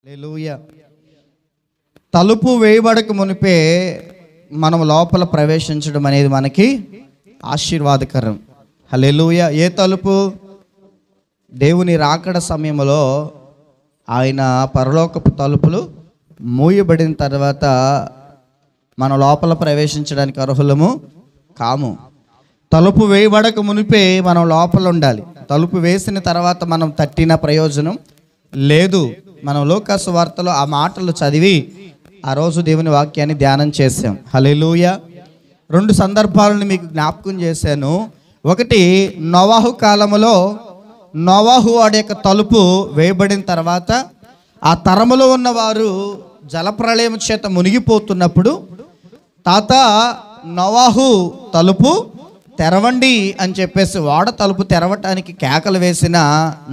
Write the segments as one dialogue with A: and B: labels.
A: హల్లెలూయా. తలుపు వేయబడక మునిపే మనం లోపల ప్రవేశించడం అనేది మనకి ఆశీర్వాదకరం. హల్లెలూయా. ఏ తలుపు? దేవుని రాకడ సమయంలో ఆయన పరలోకపు తలుపులు మూయబడిన తర్వాత మన లోపల ప్రవేశించడానికి అర్హులము కాము. తలుపు వేయబడక మునిపే మనం లోపల ఉండాలి. తలుపు వేసిన తర్వాత మనం తట్టిన ప్రయోజనం లేదు. మనం లోకాసు వార్తలో ఆ మాటలు చదివి ఆ రోజు దేవుని వాక్యాన్ని ధ్యానం చేశాం. హల్లెలూయా. 2 సందర్భాలను మీకు జ్ఞాపకం చేశాను. ఒకటి, నోవాహు కాలములో నోవాహు వాడి యొక్క తలుపు వేయబడిన తర్వాత ఆ తరములో ఉన్నవారు జలప్రళయం చేత మునిగిపోతున్నప్పుడు తాత నోవాహు తలుపు తెరవండి అని చెప్పేసి ఓడ తలుపు తెరవటానికి కేకలు వేసిన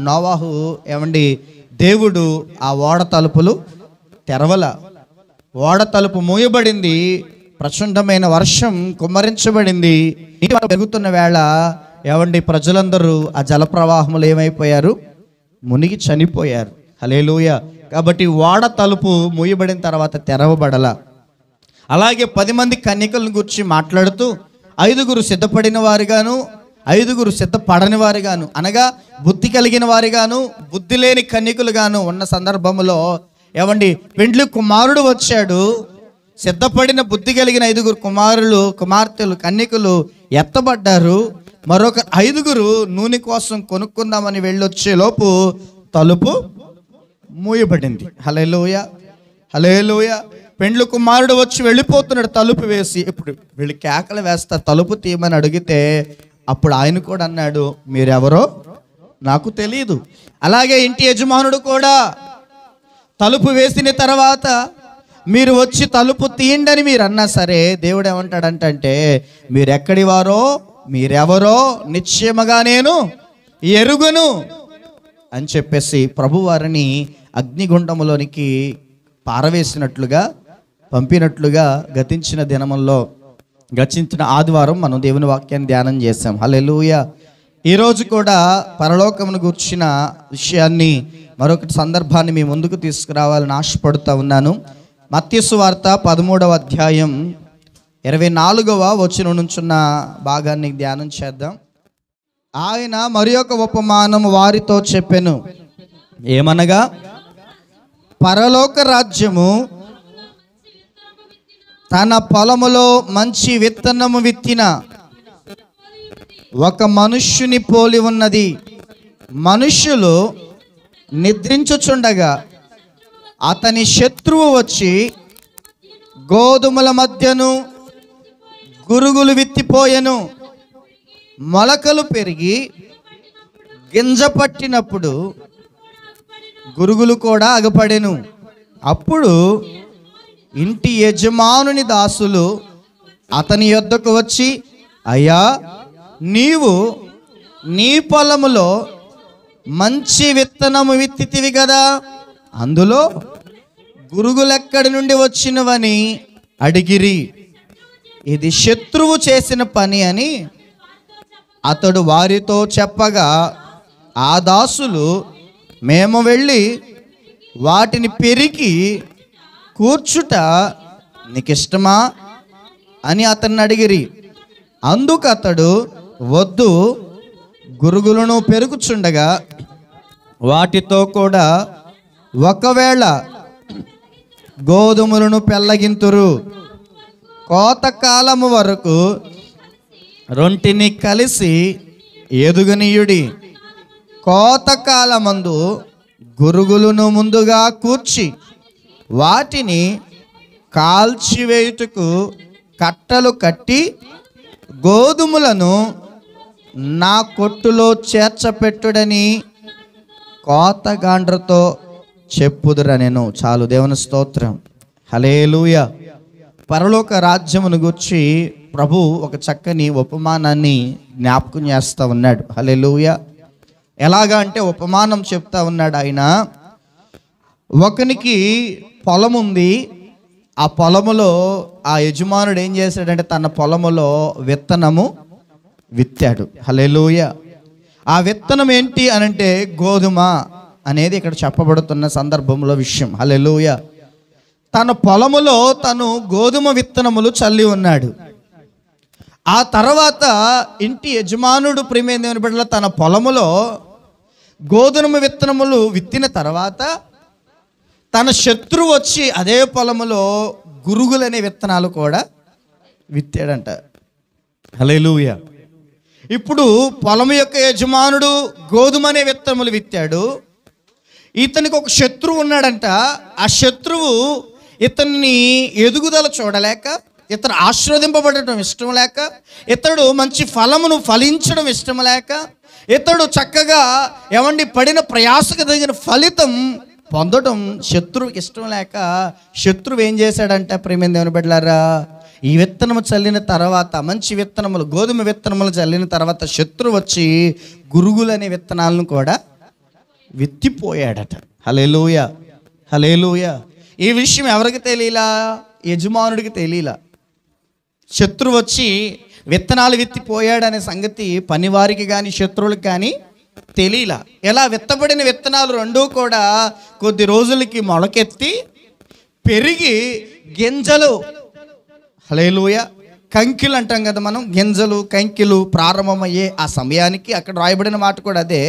A: నోవాహు ఏమండి దేవుడు ఆ ఓడ తలుపులు తెరవల. ఓడ తలుపు మూయబడింది. ప్రచండమైన వర్షం కుమ్మరించబడింది. నీటి పెరుగుతున్న వేళ ఏమండి ప్రజలందరూ ఆ జల ప్రవాహములు ఏమైపోయారు? మునిగి చనిపోయారు. హల్లెలూయా. కాబట్టి ఓడ తలుపు మూయబడిన తర్వాత తెరవబడల. అలాగే 10 మంది కన్యకలను గురించి మాట్లాడుతూ 5 సిద్ధపడిన వారుగాను 5 సిద్ధపడని వారుగాను, అనగా బుద్ధి కలిగిన వారిగాను బుద్ధి లేని కన్యకులుగాను ఉన్న సందర్భంలో ఏమండి పెండ్లి కుమారుడు వచ్చాడు. సిద్ధపడిన బుద్ధి కలిగిన 5 కుమార్తెలు కన్యకులు ఎత్తబడ్డారు. మరొక 5 నూనె కోసం కొనుక్కుందామని వెళ్ళొచ్చే లోపు తలుపు మూయబడింది. హల్లెలూయా. హల్లెలూయా. పెండ్లి కుమారుడు వచ్చి వెళ్ళిపోతున్నాడు తలుపు వేసి. ఇప్పుడు వీళ్ళు కేకలు వేస్తారు తలుపు తీయమని అడిగితే అప్పుడు ఆయన కూడా అన్నాడు, మీరెవరో నాకు తెలియదు. అలాగే ఇంటి యజమానుడు కూడా తలుపు వేసిన తర్వాత మీరు వచ్చి తలుపు తీయండి అని మీరు అన్నా సరే దేవుడు ఏమంటాడంటే, మీరెక్కడి వారో మీరెవరో నిశ్చయముగా నేను ఎరుగును అని చెప్పేసి ప్రభు వారిని అగ్నిగుండములోనికి పారవేసినట్లుగా పంపినట్లుగా గతించిన ఆదివారం మనం దేవుని వాక్యాన్ని ధ్యానం చేశాం. హల్లెలూయా. ఈరోజు కూడా పరలోకమును గూర్చిన విషయాన్ని మరొక సందర్భాన్ని మీ ముందుకు తీసుకురావాలని ఆశపడుతూ ఉన్నాను. మత్తయి సువార్త 13వ అధ్యాయం 24వ వచనం నుంచున్న భాగాన్ని ధ్యానం చేద్దాం. ఆయన మరి ఒక ఉపమానం వారితో చెప్పెను. ఏమనగా, పరలోక రాజ్యము తన పొలములో మంచి విత్తనము విత్తిన ఒక మనుష్యుని పోలి ఉన్నది. మనుష్యులు నిద్రించుచుండగా అతని శత్రువు వచ్చి గోధుమల మధ్యను గురుగులు విత్తిపోయెను. మొలకలు పెరిగి గింజ పట్టినప్పుడు గురుగులు కూడా అగపడెను. అప్పుడు ఇంటి యజమానుని దాసులు అతని యొద్దకు వచ్చి, అయ్యా, నీవు నీ పొలములో మంచి విత్తనము విత్తితివి కదా, అందులో గురుగులెక్కడి నుండి వచ్చినవని అడిగిరి. ఇది శత్రువు చేసిన పని అని అతడు వారితో చెప్పగా ఆ దాసులు, మేము వెళ్ళి వాటిని పెరికి కూర్చుట నీకిష్టమా అని అతన్ని అడిగిరి. అందుకు అతడు, వద్దు, గురుగులను పెరుగుచుండగా వాటితో కూడా ఒకవేళ గోధుమలను పెళ్ళగింతురు. కోతకాలము వరకు రొంటిని కలిసి ఎదుగనీయుడి. కోతకాలమందు గురుగులను ముందుగా కూర్చి వాటిని కాల్చివేయుటకు కట్టలు కట్టి గోధుమలను నా కొట్టులో చేర్చపెట్టుడని కోతగాండ్రతో చెప్పుదురనెను. చాలు. దేవుని స్తోత్రం. హల్లెలూయా. పరలోక రాజ్యమును గూర్చి ప్రభు ఒక చక్కని ఉపమానాన్ని జ్ఞాపకం చేస్తూ ఉన్నాడు. హల్లెలూయా. ఎలాగా అంటే ఉపమానం చెప్తా ఉన్నాడు ఆయన. ఒకనికి పొలం ఉంది. ఆ పొలములో ఆ యజమానుడు ఏం చేశాడంటే తన పొలములో విత్తనము విత్తాడు. హల్లెలూయా. ఆ విత్తనం ఏంటి అనంటే గోధుమ. అనేది ఇక్కడ చెప్పబడుతున్న సందర్భంలో విషయం. హల్లెలూయా. తన పొలములో తను గోధుమ విత్తనములు చల్లి ఉన్నాడు. ఆ తర్వాత ఇంటి యజమానుడు ప్రియమైన దేవుని బిడ్డలారా తన పొలములో గోధుమ విత్తనములు విత్తిన తర్వాత తన శత్రువు వచ్చి అదే పొలములో గురుగులనే విత్తనాలు కూడా విత్తాడంట. హల్లెలూయా. ఇప్పుడు పొలం యొక్క యజమానుడు గోధుమ అనే విత్తనములు విత్తాడు. ఇతనికి ఒక శత్రువు ఉన్నాడంట. ఆ శత్రువు ఇతన్ని ఎదుగుదల చూడలేక, ఇతను ఆశీర్వదింపబడటం ఇష్టం లేక, ఇతడు మంచి ఫలమును ఫలించడం ఇష్టం లేక, ఇతడు చక్కగా పడిన ప్రయాసకు తగిన ఫలితం పొందడం శత్రువుకి ఇష్టం లేక, శత్రువు ఏం చేశాడంటే ప్రియమైన దేవుని బిడ్డలారా, ఈ విత్తనము చల్లిన తర్వాత, మంచి విత్తనములు గోధుమ విత్తనములు చల్లిన తర్వాత శత్రువు వచ్చి గురుగులనే విత్తనాలను కూడా విత్తిపోయాడట. హల్లెలూయా. హల్లెలూయా. ఈ విషయం ఎవరికి తెలియలా? యజమానుడికి తెలియలా. శత్రువు వచ్చి విత్తనాలు విత్తిపోయాడనే సంగతి పనివారికి కానీ శత్రువులకు కానీ తెలియలా. ఎలా విత్తబడిన విత్తనాలు రెండూ కూడా కొద్ది రోజులకి మొలకెత్తి పెరిగి గింజలు, హల్లెలూయా, కంకిలు అంటాం కదా మనం, గింజలు కంకిలు ప్రారంభమయ్యే ఆ సమయానికి అక్కడ రాయబడిన మాట కూడా అదే,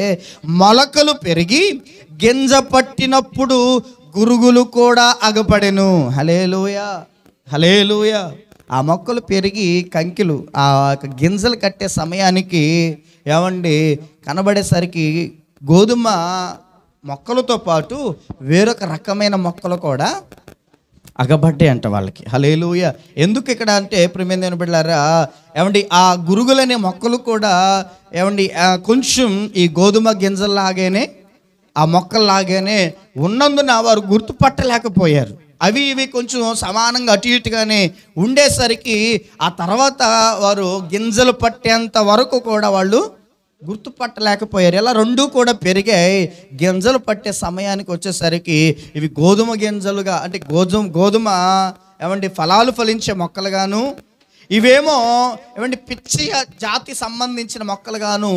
A: మొలకలు పెరిగి గింజ పట్టినప్పుడు గురుగులు కూడా అగపడెను. హల్లెలూయా. హల్లెలూయా. ఆ మొక్కలు పెరిగి కంకిలు ఆ గింజలు కట్టే సమయానికి కనబడేసరికి గోధుమ మొక్కలతో పాటు వేరొక రకమైన మొక్కలు కూడా అగబడ్డాయి అంట వాళ్ళకి. హల్లెలూయా. ఎందుకు ఇక్కడ అంటే ప్రియమైన దేవుని బిడ్డలారా, ఆ గురుగులనే మొక్కలు కూడా కొంచెం ఈ గోధుమ గింజల్లాగానే ఆ మొక్కల్లాగానే ఉన్నందున వారు గుర్తుపట్టలేకపోయారు. అవి ఇవి కొంచెం సమానంగా అటు ఇటుగానే ఉండేసరికి ఆ తర్వాత వారు గింజలు పట్టేంత వరకు కూడా వాళ్ళు గుర్తుపట్టలేకపోయారు. ఇలా రెండూ కూడా పెరిగాయి. గింజలు పట్టే సమయానికి వచ్చేసరికి ఇవి గోధుమ గింజలుగా, అంటే గోధుమ ఫలాలు ఫలించే మొక్కలుగాను, ఇవేమో పిచ్చి జాతి సంబంధించిన మొక్కలుగాను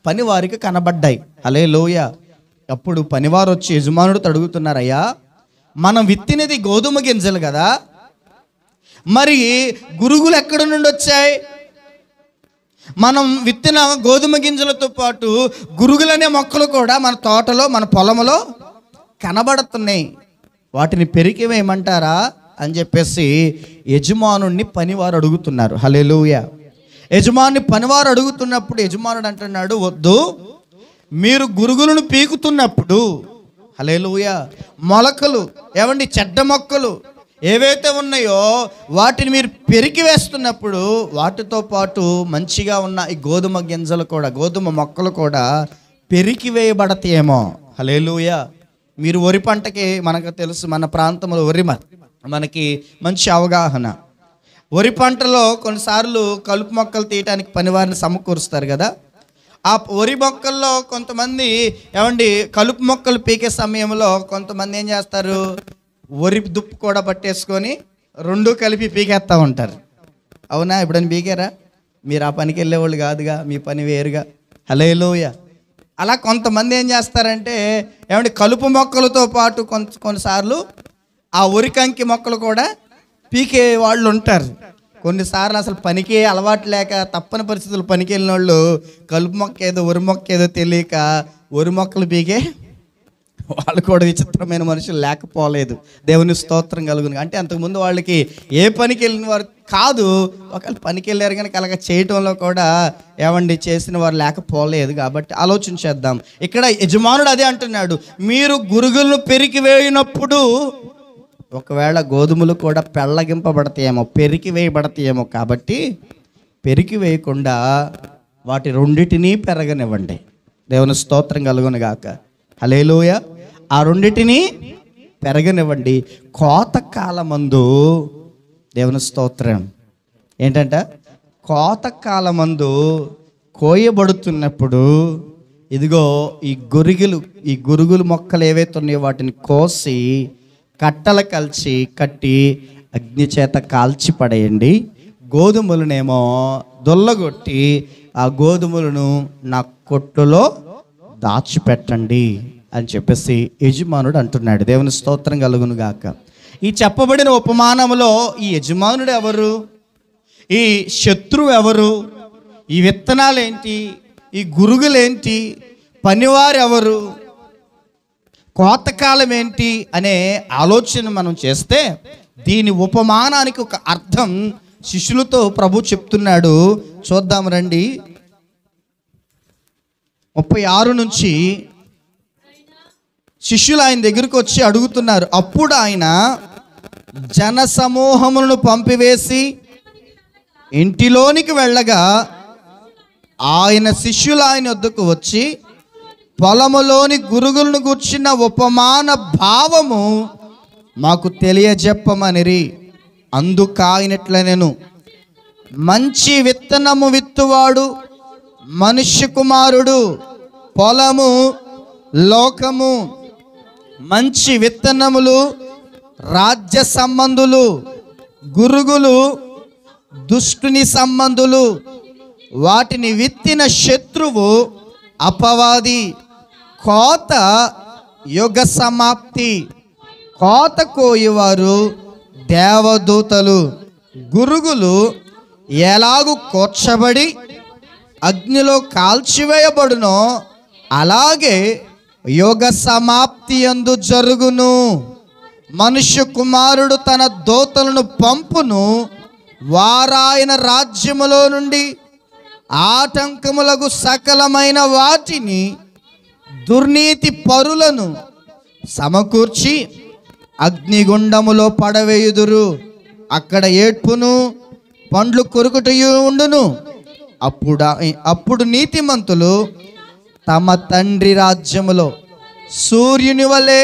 A: పనివారికి కనబడ్డాయి. హల్లెలూయా. అప్పుడు పనివారు వచ్చి యజమానుడితో అడుగుతున్నారయ్యా, మనం విత్తినది గోధుమ గింజలు కదా, మరి గురుగులు ఎక్కడి నుండి వచ్చాయి? మనం విత్తిన గోధుమ గింజలతో పాటు గురుగులనే మొక్కలు కూడా మన తోటలో మన పొలంలో కనబడుతున్నాయి, వాటిని పెరికివేయమంటారా అని చెప్పేసి యజమానుడిని పనివారు అడుగుతున్నారు. హల్లెలూయా. యజమాని పనివారు అడుగుతున్నప్పుడు యజమానుడు అంటున్నాడు, వద్దు, మీరు గురుగులను పీకుతున్నప్పుడు, హల్లెలూయా, మొలకలు చెడ్డ మొక్కలు ఏవైతే ఉన్నాయో వాటిని మీరు పెరికి వేస్తున్నప్పుడు వాటితో పాటు మంచిగా ఉన్న ఈ గోధుమ గింజలు కూడా, గోధుమ మొక్కలు కూడా పెరికి వేయబడతాయేమో. హల్లెలూయా. మీరు వరి పంటకి మనకు తెలుసు, మన ప్రాంతంలో వరి మనకి మంచి అవగాహన. వరి పంటలో కొన్నిసార్లు కలుపు మొక్కలు తీయటానికి పనివారిని సమకూరుస్తారు కదా. ఆ వరి మొక్కల్లో కొంతమంది కలుపు మొక్కలు పీకే సమయంలో కొంతమంది ఏం చేస్తారు, వరి దుప్పు కూడా పట్టేసుకొని రెండు కలిపి పీకేస్తూ ఉంటారు. అవునా? ఎప్పుడైనా పీకారా? మీరు ఆ పనికి వెళ్ళేవాళ్ళు కాదుగా, మీ పని వేరుగా. హల్లెలూయా. అలా కొంతమంది ఏం చేస్తారంటే కలుపు మొక్కలతో పాటు కొన్నిసార్లు ఆ వరి కంకి మొక్కలు కూడా పీకే వాళ్ళు ఉంటారు. కొన్నిసార్లు అసలు పనికి అలవాటు లేక తప్పని పరిస్థితులు పనికి వెళ్ళిన వాళ్ళు కలుపు మొక్క ఏదో వరి మొక్క ఏదో తెలియక వరి మొక్కలు పీకే వాళ్ళు కూడా విచిత్రమైన మనుషులు లేకపోలేదు. దేవుని స్తోత్రం కలుగును. అంటే అంతకుముందు వాళ్ళకి ఏ పనికి వెళ్ళిన వారు కాదు, ఒకవేళ పనికి వెళ్ళారు కనుక అలాగ చేయటంలో కూడా చేసిన వారు లేకపోలేదు. కాబట్టి ఆలోచించేద్దాం. ఇక్కడ యజమానుడు అదే అంటున్నాడు, మీరు గురుగులను పెరికి వేయినప్పుడు ఒకవేళ గోధుమలు కూడా పెళ్ళగింపబడతాయేమో, పెరికి వేయబడతాయేమో, కాబట్టి పెరికి వేయకుండా వాటి రెండిటినీ పెరగనివ్వండి. దేవుని స్తోత్రం కలుగును గాక. హల్లెలూయా. ఆ రెండిటినీ పెరగనివ్వండి. కోతకాలమందు, దేవుని స్తోత్రం, ఏంటంట, కోతకాలమందు కోయబడుతున్నప్పుడు ఇదిగో ఈ గురుగులు మొక్కలు ఏవైతే ఉన్నాయో వాటిని కోసి కట్టలు కట్టి అగ్ని చేత కాల్చి పడేయండి. గోధుమలనేమో దొల్లగొట్టి ఆ గోధుమలను నా కొట్టులో దాచిపెట్టండి అని చెప్పేసి యజమానుడు అంటున్నాడు. దేవుని స్తోత్రం కలుగును గాక. ఈ చెప్పబడిన ఉపమానంలో ఈ యజమానుడు ఎవరు, ఈ శత్రువు ఎవరు, ఈ విత్తనాలేంటి, ఈ గురుగులేంటి, పనివారు ఎవరు, కోతకాలం ఏంటి అనే ఆలోచన మనం చేస్తే దీని ఉపమానానికి ఒక అర్థం శిష్యులతో ప్రభు చెప్తున్నాడు. చూద్దాం రండి. 36 నుంచి శిష్యులు ఆయన దగ్గరికి వచ్చి అడుగుతున్నారు. అప్పుడు ఆయన జన సమూహములను పంపివేసి ఇంటిలోనికి వెళ్ళగా ఆయన శిష్యులు ఆయన వద్దకు వచ్చి పొలములోని గురుగులను గూర్చిన ఉపమాన భావము మాకు తెలియజెప్పమనిరి. అందుకాయనట్లనెను, మంచి విత్తనము విత్తువాడు మనుష్య కుమారుడు, పొలము లోకము. మంచి విత్తనములు రాజ్య సంబంధులు, గురుగులు దుష్టుని సంబంధులు. వాటిని విత్తిన శత్రువు అపవాది. కోత యుగ సమాప్తి. కోత కోయువారు దేవదూతలు. గురుగులు ఎలాగు కూర్చబడి అగ్నిలో కాల్చివేయబడునో అలాగే యుగ సమాప్తి యందు జరుగును. మనుష్య కుమారుడు తన దూతలను పంపును. వారాయన రాజ్యములో నుండి ఆటంకములకు సకలమైన వాటిని దుర్నీతి పరులను సమకూర్చి అగ్నిగుండములో పడవేయుదురు. అక్కడ ఏడ్పును పండ్లు కొరుకుటయు ఉండును. అప్పుడు నీతిమంతులు తమ తండ్రి రాజ్యములో సూర్యుని వలె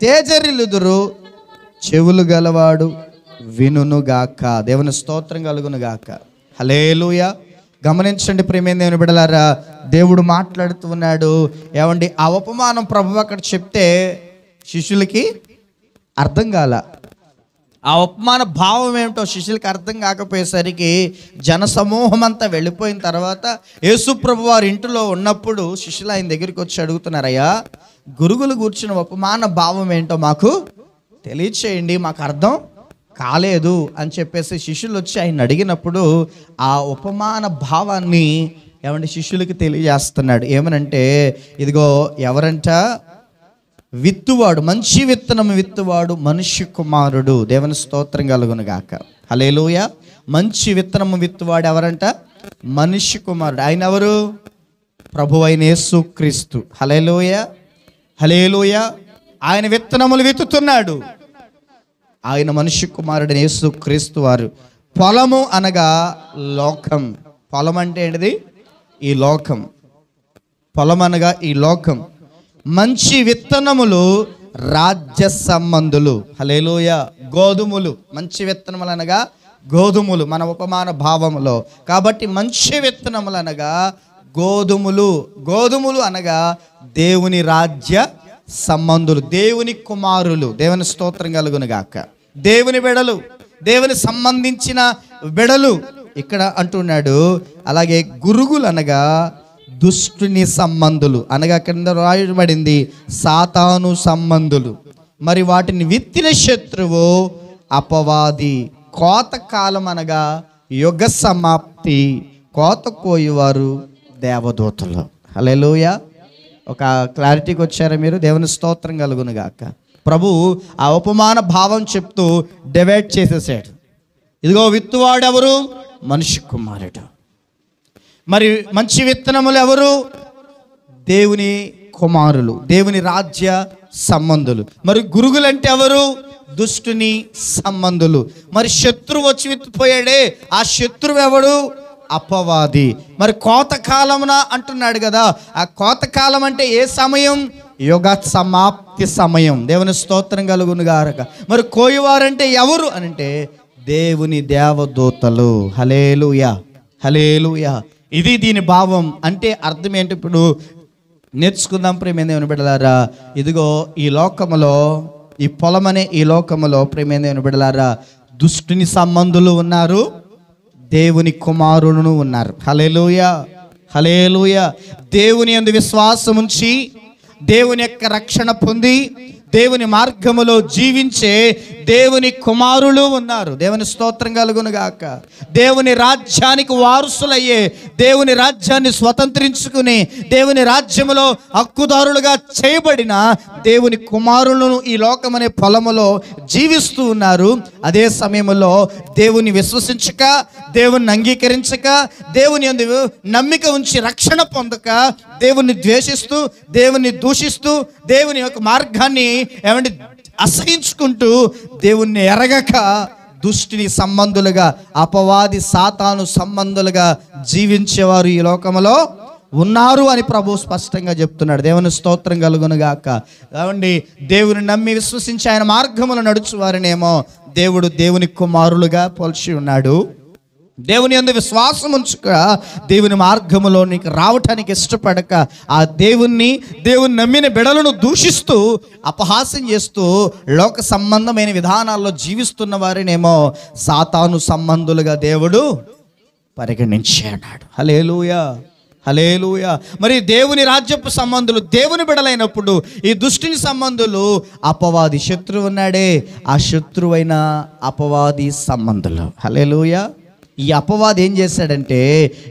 A: తేజరిల్లుదురు. చెవులు గలవాడు వినుగాక. దేవుని స్తోత్రం కలుగునుగాక. హల్లెలూయా. గమనించండి ప్రియమైన దేవుని బిడ్డలారా, దేవుడు మాట్లాడుతూ ఉన్నాడు. ఏమండి, ఆ ఉపమానం ప్రభు అక్కడ చెప్తే శిష్యులకి అర్థం కాల. ఆ ఉపమాన భావం ఏమిటో శిష్యులకి అర్థం కాకపోయేసరికి జనసమూహం అంతా వెళ్ళిపోయిన తర్వాత యేసు ప్రభు వారి ఇంటిలో ఉన్నప్పుడు శిష్యులు ఆయన దగ్గరికి వచ్చి అడుగుతున్నారయ్యా, గురుగులు కూర్చున్న ఉపమాన భావం ఏంటో మాకు తెలియచేయండి, మాకు అర్థం కాలేదు అని చెప్పేసి శిష్యులు వచ్చి ఆయన అడిగినప్పుడు ఆ ఉపమాన భావాన్ని ఏమంటే శిష్యులకి తెలియజేస్తున్నాడు. ఏమనంటే, ఇదిగో ఎవరంట, విత్తువాడు, మంచి విత్తనం విత్తువాడు మనుష్య కుమారుడు. దేవుని స్తోత్రం కలుగును గాక. హల్లెలూయా. మంచి విత్తనము విత్తువాడు ఎవరంట? మనుష్య కుమారుడు. ఆయన ఎవరు? ప్రభు అయిన యేసుక్రీస్తు. హల్లెలూయా, హల్లెలూయా. ఆయన విత్తనములు విత్తుతున్నాడు. ఆయన మనుష్య కుమారుడు యేసుక్రీస్తు వారు. పొలము అనగా లోకం. పొలం అంటే ఏంటిది? ఈ లోకం. పొలం అనగా ఈ లోకం. మంచి విత్తనములు రాజ్య సంబంధులు. హల్లెలూయా. గోధుమలు. మంచి విత్తనములు అనగా గోధుమలు మన ఉపమాన భావములో. కాబట్టి మంచి విత్తనములు అనగా గోధుమలు. గోధుమలు అనగా దేవుని రాజ్య సంబంధులు, దేవుని కుమారులు. దేవుని స్తోత్రం కలుగును గాక. దేవుని బిడలు, దేవుని సంబంధించిన బిడలు ఇక్కడ అంటున్నాడు. అలాగే గురుగులు అనగా దుష్టుని సంబంధులు, అనగా కింద రాయబడింది సాతాను సంబంధులు. మరి వాటిని విత్తిన శత్రువు అపవాది. కోత కాలం అనగా యుగ సమాప్తి. కోత కోయువారు దేవదూతలు. హల్లెలూయా. ఒక క్లారిటీకి వచ్చారా మీరు? దేవుని స్తోత్రం కలుగును గాక. ప్రభు ఆ ఉపమాన భావం చెప్తూ డివైడ్ చేసేసాడు. ఇదిగో విత్తువాడు ఎవరు? మనుష్య కుమారుడు. మరి మంచి విత్తనములు ఎవరు? దేవుని కుమారులు, దేవుని రాజ్య సంబంధులు. మరి గురుగులు అంటే ఎవరు? దుష్టుని సంబంధులు. మరి శత్రువు వచ్చి విత్తిపోయాడే, ఆ శత్రువు ఎవడు? అపవాది. మరి కోతకాలమున అంటున్నాడు కదా, ఆ కోతకాలం అంటే ఏ సమయం? యుగ సమాప్తి సమయం. దేవుని స్తోత్రం కలుగును గాక. మరి కోయువారంటే ఎవరు అని అంటే దేవుని దేవదూతలు. హల్లెలూయా, హల్లెలూయా. ఇది దీని భావం. అంటే అర్థం ఏంటి? ఇప్పుడు నేర్చుకుందాం ప్రియమైన దేవుని బిడ్డలారా. ఇదిగో ఈ లోకములో, ఈ పొలమనే ఈ లోకములో ప్రియమైన దేవుని బిడ్డలారా, దుష్టుని సంబంధులు ఉన్నారు, దేవుని కుమారులను ఉన్నారు. హల్లెలూయా, హల్లెలూయా. దేవుని యందు విశ్వాసం ఉంచి దేవుని యొక్క రక్షణ పొంది దేవుని మార్గములో జీవించే దేవుని కుమారులు ఉన్నారు. దేవుని స్తోత్రం కలుగును గాక. దేవుని రాజ్యానికి వారసులయ్యే, దేవుని రాజ్యాన్ని స్వతంత్రించుకుని దేవుని రాజ్యములో హక్కుదారులుగా చేయబడిన దేవుని కుమారులను ఈ లోకమనే పొలములో జీవిస్తూ ఉన్నారు. అదే సమయంలో దేవుని విశ్వసించక, దేవుని అంగీకరించక, దేవుని యందు నమ్మిక ఉంచి రక్షణ పొందక, దేవుని ద్వేషిస్తూ, దేవుని దూషిస్తూ, దేవుని యొక్క మార్గాన్ని ఏమంటే అసహించుకుంటూ, దేవుణ్ణి ఎరగక దుష్టిని సంబంధులుగా, అపవాది సాతాను సంబంధులుగా జీవించేవారు ఈ లోకంలో ఉన్నారు అని ప్రభు స్పష్టంగా చెప్తున్నాడు. దేవుని స్తోత్రం కలుగును గాక. ఏమండి, దేవుని నమ్మి విశ్వసించి ఆయన మార్గములు నడుచు వారినేమో దేవుడు దేవుని కుమారులుగా పోల్చి ఉన్నాడు. దేవుని యందు విశ్వాసం ఉంచుక, దేవుని మార్గములో నీకు రావటానికి ఇష్టపడక, ఆ దేవుని నమ్మిన బిడలను దూషిస్తూ, అపహాస్యం చేస్తూ, లోక సంబంధమైన విధానాల్లో జీవిస్తున్న వారినేమో సాతాను సంబంధులుగా దేవుడు పరిగణించాడు. హల్లెలూయా, హల్లెలూయా. మరి దేవుని రాజ్యపు సంబంధులు దేవుని బిడలైనప్పుడు, ఈ దుష్టిని సంబంధులు అపవాది శత్రువు ఉన్నాడే, ఆ శత్రువైన అపవాది సంబంధులు. హల్లెలూయా. ఈ అపవాది ఏం చేశాడంటే,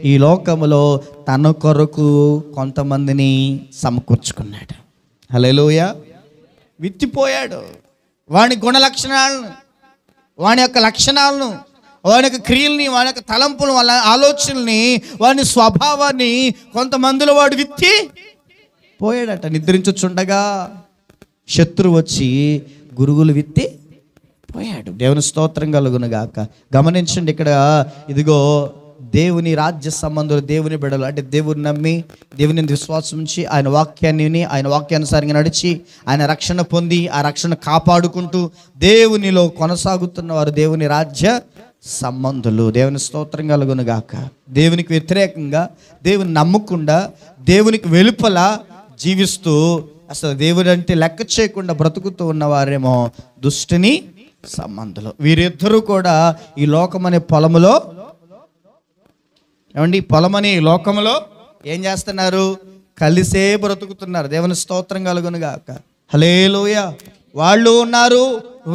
A: ఈ లోకములో తన కొరకు కొంతమందిని సమకూర్చుకున్నాడు. హల్లెలూయా. విత్తిపోయాడు వాని గుణ లక్షణాలను, వాని యొక్క లక్షణాలను, వాని యొక్క క్రియల్ని, వాని యొక్క తలంపులు, వాళ్ళ ఆలోచనల్ని, వాని స్వభావాన్ని కొంతమందిలో వాడు విత్తి పోయాడట. నిద్రించుచుండగా శత్రువు వచ్చి గురుగులు విత్తి పోయాడు. దేవుని స్తోత్రం కలుగును గాక. గమనించండి, ఇక్కడ ఇదిగో దేవుని రాజ్య సంబంధులు, దేవుని బిడలు, అంటే దేవుని నమ్మి దేవుని విశ్వాసం ఉంచి ఆయన వాక్యాన్ని విని ఆయన వాక్యానుసారంగా నడిచి ఆయన రక్షణ పొంది ఆ రక్షణ కాపాడుకుంటూ దేవునిలో కొనసాగుతున్న వారు దేవుని రాజ్య సంబంధులు. దేవుని స్తోత్రం కలుగును గాక. దేవునికి వ్యతిరేకంగా, దేవుని నమ్మకుండా, దేవునికి వెలుపల జీవిస్తూ అసలు దేవుడు అంటే లెక్క చేయకుండా బ్రతుకుతూ ఉన్నవారేమో దుష్టిని సంబంధులు. వీరిద్దరూ కూడా ఈ లోకమనే పొలములో, ఏమండి, పొలమని లోకములో ఏం చేస్తున్నారు? కలిసే బ్రతుకుతున్నారు. దేవుని స్తోత్రం కలుగును గాక. హల్లెలూయా. వాళ్ళు ఉన్నారు,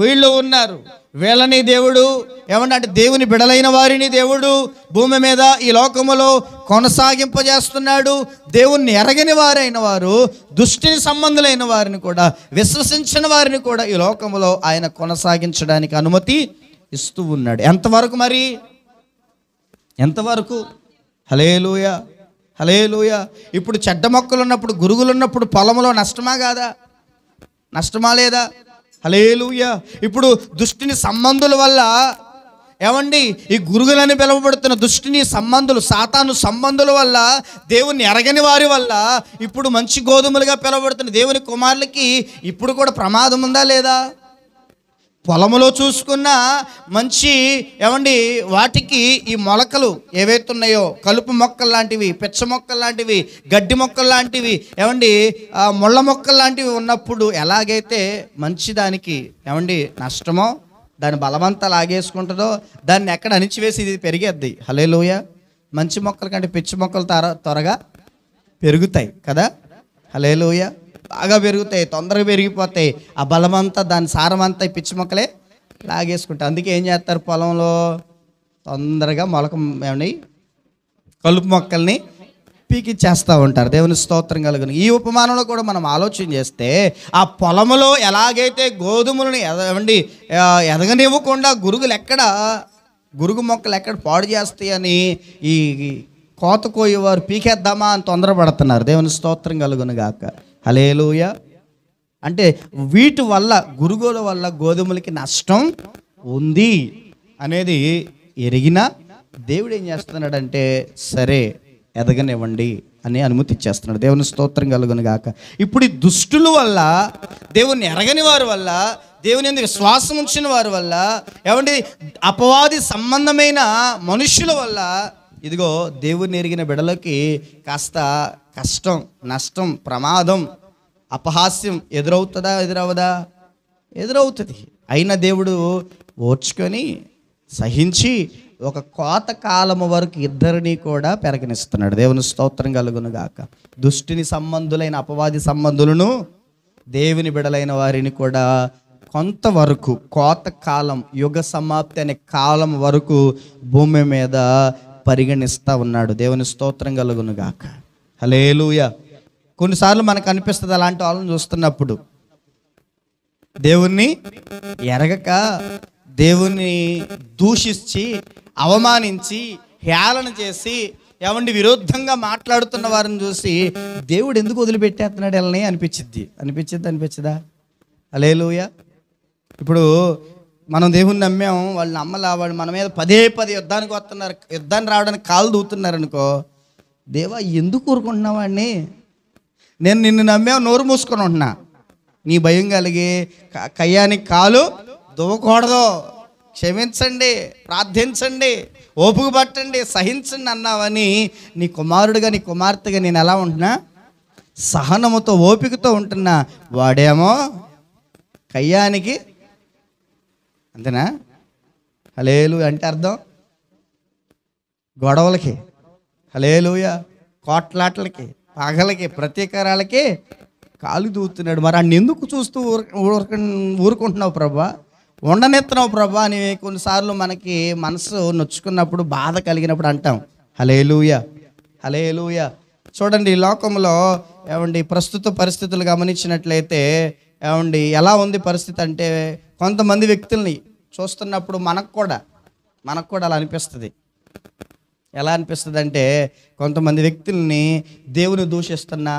A: వీళ్ళు ఉన్నారు. వీళ్ళని దేవుడు ఏమంటే దేవుని బిడలైన వారిని దేవుడు భూమి మీద ఈ లోకములో కొనసాగింపజేస్తున్నాడు. దేవుణ్ణి ఎరగని వారైన వారు, దుష్టిని సంబంధులైన వారిని కూడా, విశ్వసించిన వారిని కూడా ఈ లోకములో ఆయన కొనసాగించడానికి అనుమతి ఇస్తూ ఉన్నాడు. ఎంతవరకు మరి? ఎంతవరకు? హల్లెలూయా, హల్లెలూయా. ఇప్పుడు చెడ్డ మొక్కలు ఉన్నప్పుడు, గురుగులు ఉన్నప్పుడు పొలంలో నష్టమా కాదా? నష్టమా లేదా? హల్లెలూయా. ఇప్పుడు దుష్టిని సంబంధుల వల్ల, ఏమండి, ఈ గురుగులని పిలువబడుతున్న దుష్టిని సంబంధులు, సాతాను సంబంధుల వల్ల, దేవుని ఎరగని వారి వల్ల ఇప్పుడు మంచి గోధుమలుగా పిలువబడుతున్న దేవుని కుమారులకి ఇప్పుడు కూడా ప్రమాదం ఉందా లేదా? పొలములో చూసుకున్న మంచి, ఏమండి, వాటికి ఈ మొలకలు ఏవైతున్నాయో, కలుపు మొక్కలు లాంటివి, పిచ్చ మొక్కలు లాంటివి, గడ్డి మొక్కలు లాంటివి, ఏమండి, ముళ్ళ మొక్కలు లాంటివి ఉన్నప్పుడు ఎలాగైతే మంచి దానికి, ఏమండి, నష్టమో, దాని బలవంతా లాగేసుకుంటుందో, దాన్ని ఎక్కడ అణిచివేసి ఇది పెరిగేద్ది. హల్లెలూయా. మంచి మొక్కల కంటే పిచ్చి మొక్కలు త్వరగా పెరుగుతాయి కదా. హల్లెలూయా. బాగా పెరుగుతాయి, తొందరగా పెరిగిపోతాయి. ఆ బలమంతా, దాని సారమంతా ఈ పిచ్చి మొక్కలే లాగేసుకుంటాయి. అందుకే ఏం చేస్తారు, పొలంలో తొందరగా మొలక, ఏమని, కలుపు మొక్కల్ని పీకిచ్చేస్తూ ఉంటారు. దేవుని స్తోత్రం కలుగును. ఈ ఉపమానంలో కూడా మనం ఆలోచన చేస్తే, ఆ పొలములో ఎలాగైతే గోధుమలని ఎదగనివ్వకుండా గురుగు మొక్కలు ఎక్కడ పాడు చేస్తాయని ఈ కోత కోయేవారు పీకేద్దామా అని తొందరపడుతున్నారు. దేవుని స్తోత్రం కలుగును గాక. హల్లెలూయా. అంటే వీటి వల్ల, గురుగుల వల్ల గోధుమలకి నష్టం ఉంది అనేది ఎరిగినా దేవుడు ఏం చేస్తున్నాడంటే, సరే ఎదగనివ్వండి అని అనుమతి ఇచ్చేస్తున్నాడు. దేవుని స్తోత్రం కలుగును గాక. ఇప్పుడు ఈ దుష్టుల వల్ల, దేవుని ఎరగని వారి వల్ల, దేవుని యందు విశ్వాసం ఉంచిన వారి వల్ల, ఏమంటే అపవాది సంబంధమైన మనుష్యుల వల్ల, ఇదిగో దేవుని ఎరిగిన బిడలకి కాస్త కష్టం, నష్టం, ప్రమాదం, అపహాస్యం ఎదురవుతుందా? ఎదురవదా? ఎదురవుతుంది. అయినా దేవుడు ఓర్చుకొని, సహించి, ఒక కోత కాలము వరకు ఇద్దరిని కూడా పెరగనిస్తున్నాడు. దేవుని స్తోత్రం కలుగును గాక. దుష్టుని సంబంధులైన అపవాది సంబంధులను దేవుని బిడలైన వారిని కూడా కొంతవరకు కోత కాలం, యుగ సమాప్తి అనే కాలం వరకు భూమి మీద పరిగణిస్తూ ఉన్నాడు. దేవుని స్తోత్రం కలుగును గాక. హల్లెలూయా. కొన్నిసార్లు మనకు అనిపిస్తుంది అలాంటి వాళ్ళని చూస్తున్నప్పుడు, దేవుణ్ణి ఎరగక దేవుణ్ణి దూషించి అవమానించి హేళన చేసి విరుద్ధంగా మాట్లాడుతున్న వారిని చూసి దేవుడు ఎందుకు వదిలిపెట్టేస్తున్నాడు వీళ్ళని అనిపించదా? హల్లెలూయా. ఇప్పుడు మనం దేవుణ్ణి నమ్మాం, వాళ్ళు నమ్మలా, వాళ్ళు మన మీద పదే యుద్ధానికి వస్తున్నారు, యుద్ధాన్ని రావడానికి కాలు దూతున్నారు అనుకో, దేవా ఎందుకు ఊరుకుంటున్నావు వాడిని? నేను నిన్ను నమ్మావు, నోరు మూసుకొని ఉంటున్నా, నీ భయం కలిగి కయ్యానికి కాలు దువ్వకూడదు, క్షమించండి, ప్రార్థించండి, ఓపిక పట్టండి, సహించండి అన్నావని నీ కుమారుడుగా నీ కుమార్తెగా నేను ఎలా ఉంటున్నా? సహనముతో ఓపికతో ఉంటున్నా. వాడేమో కయ్యానికి, అంతేనా? హల్లెలూయా అంటే అర్థం గొడవలకి, హల్లెలూయా, కోట్లాట్లకి, పగలకి, ప్రతీకారాలకి కాలు దూతున్నాడు. మరి అన్ని ఎందుకు చూస్తూ ఊరుకుంటున్నావు ప్రభా, ఉండనెత్తనావు ప్రభా అని కొన్నిసార్లు మనకి మనసు నొచ్చుకున్నప్పుడు, బాధ కలిగినప్పుడు అంటాం. హల్లెలూయా, హల్లెలూయా. చూడండి, ఈ లోకంలో ప్రస్తుత పరిస్థితులు గమనించినట్లయితే ఎలా ఉంది పరిస్థితి అంటే, కొంతమంది వ్యక్తుల్ని చూస్తున్నప్పుడు మనకు కూడా అలా అనిపిస్తుంది. ఎలా అనిపిస్తుంది అంటే, కొంతమంది వ్యక్తుల్ని దేవుని దూషిస్తున్నా,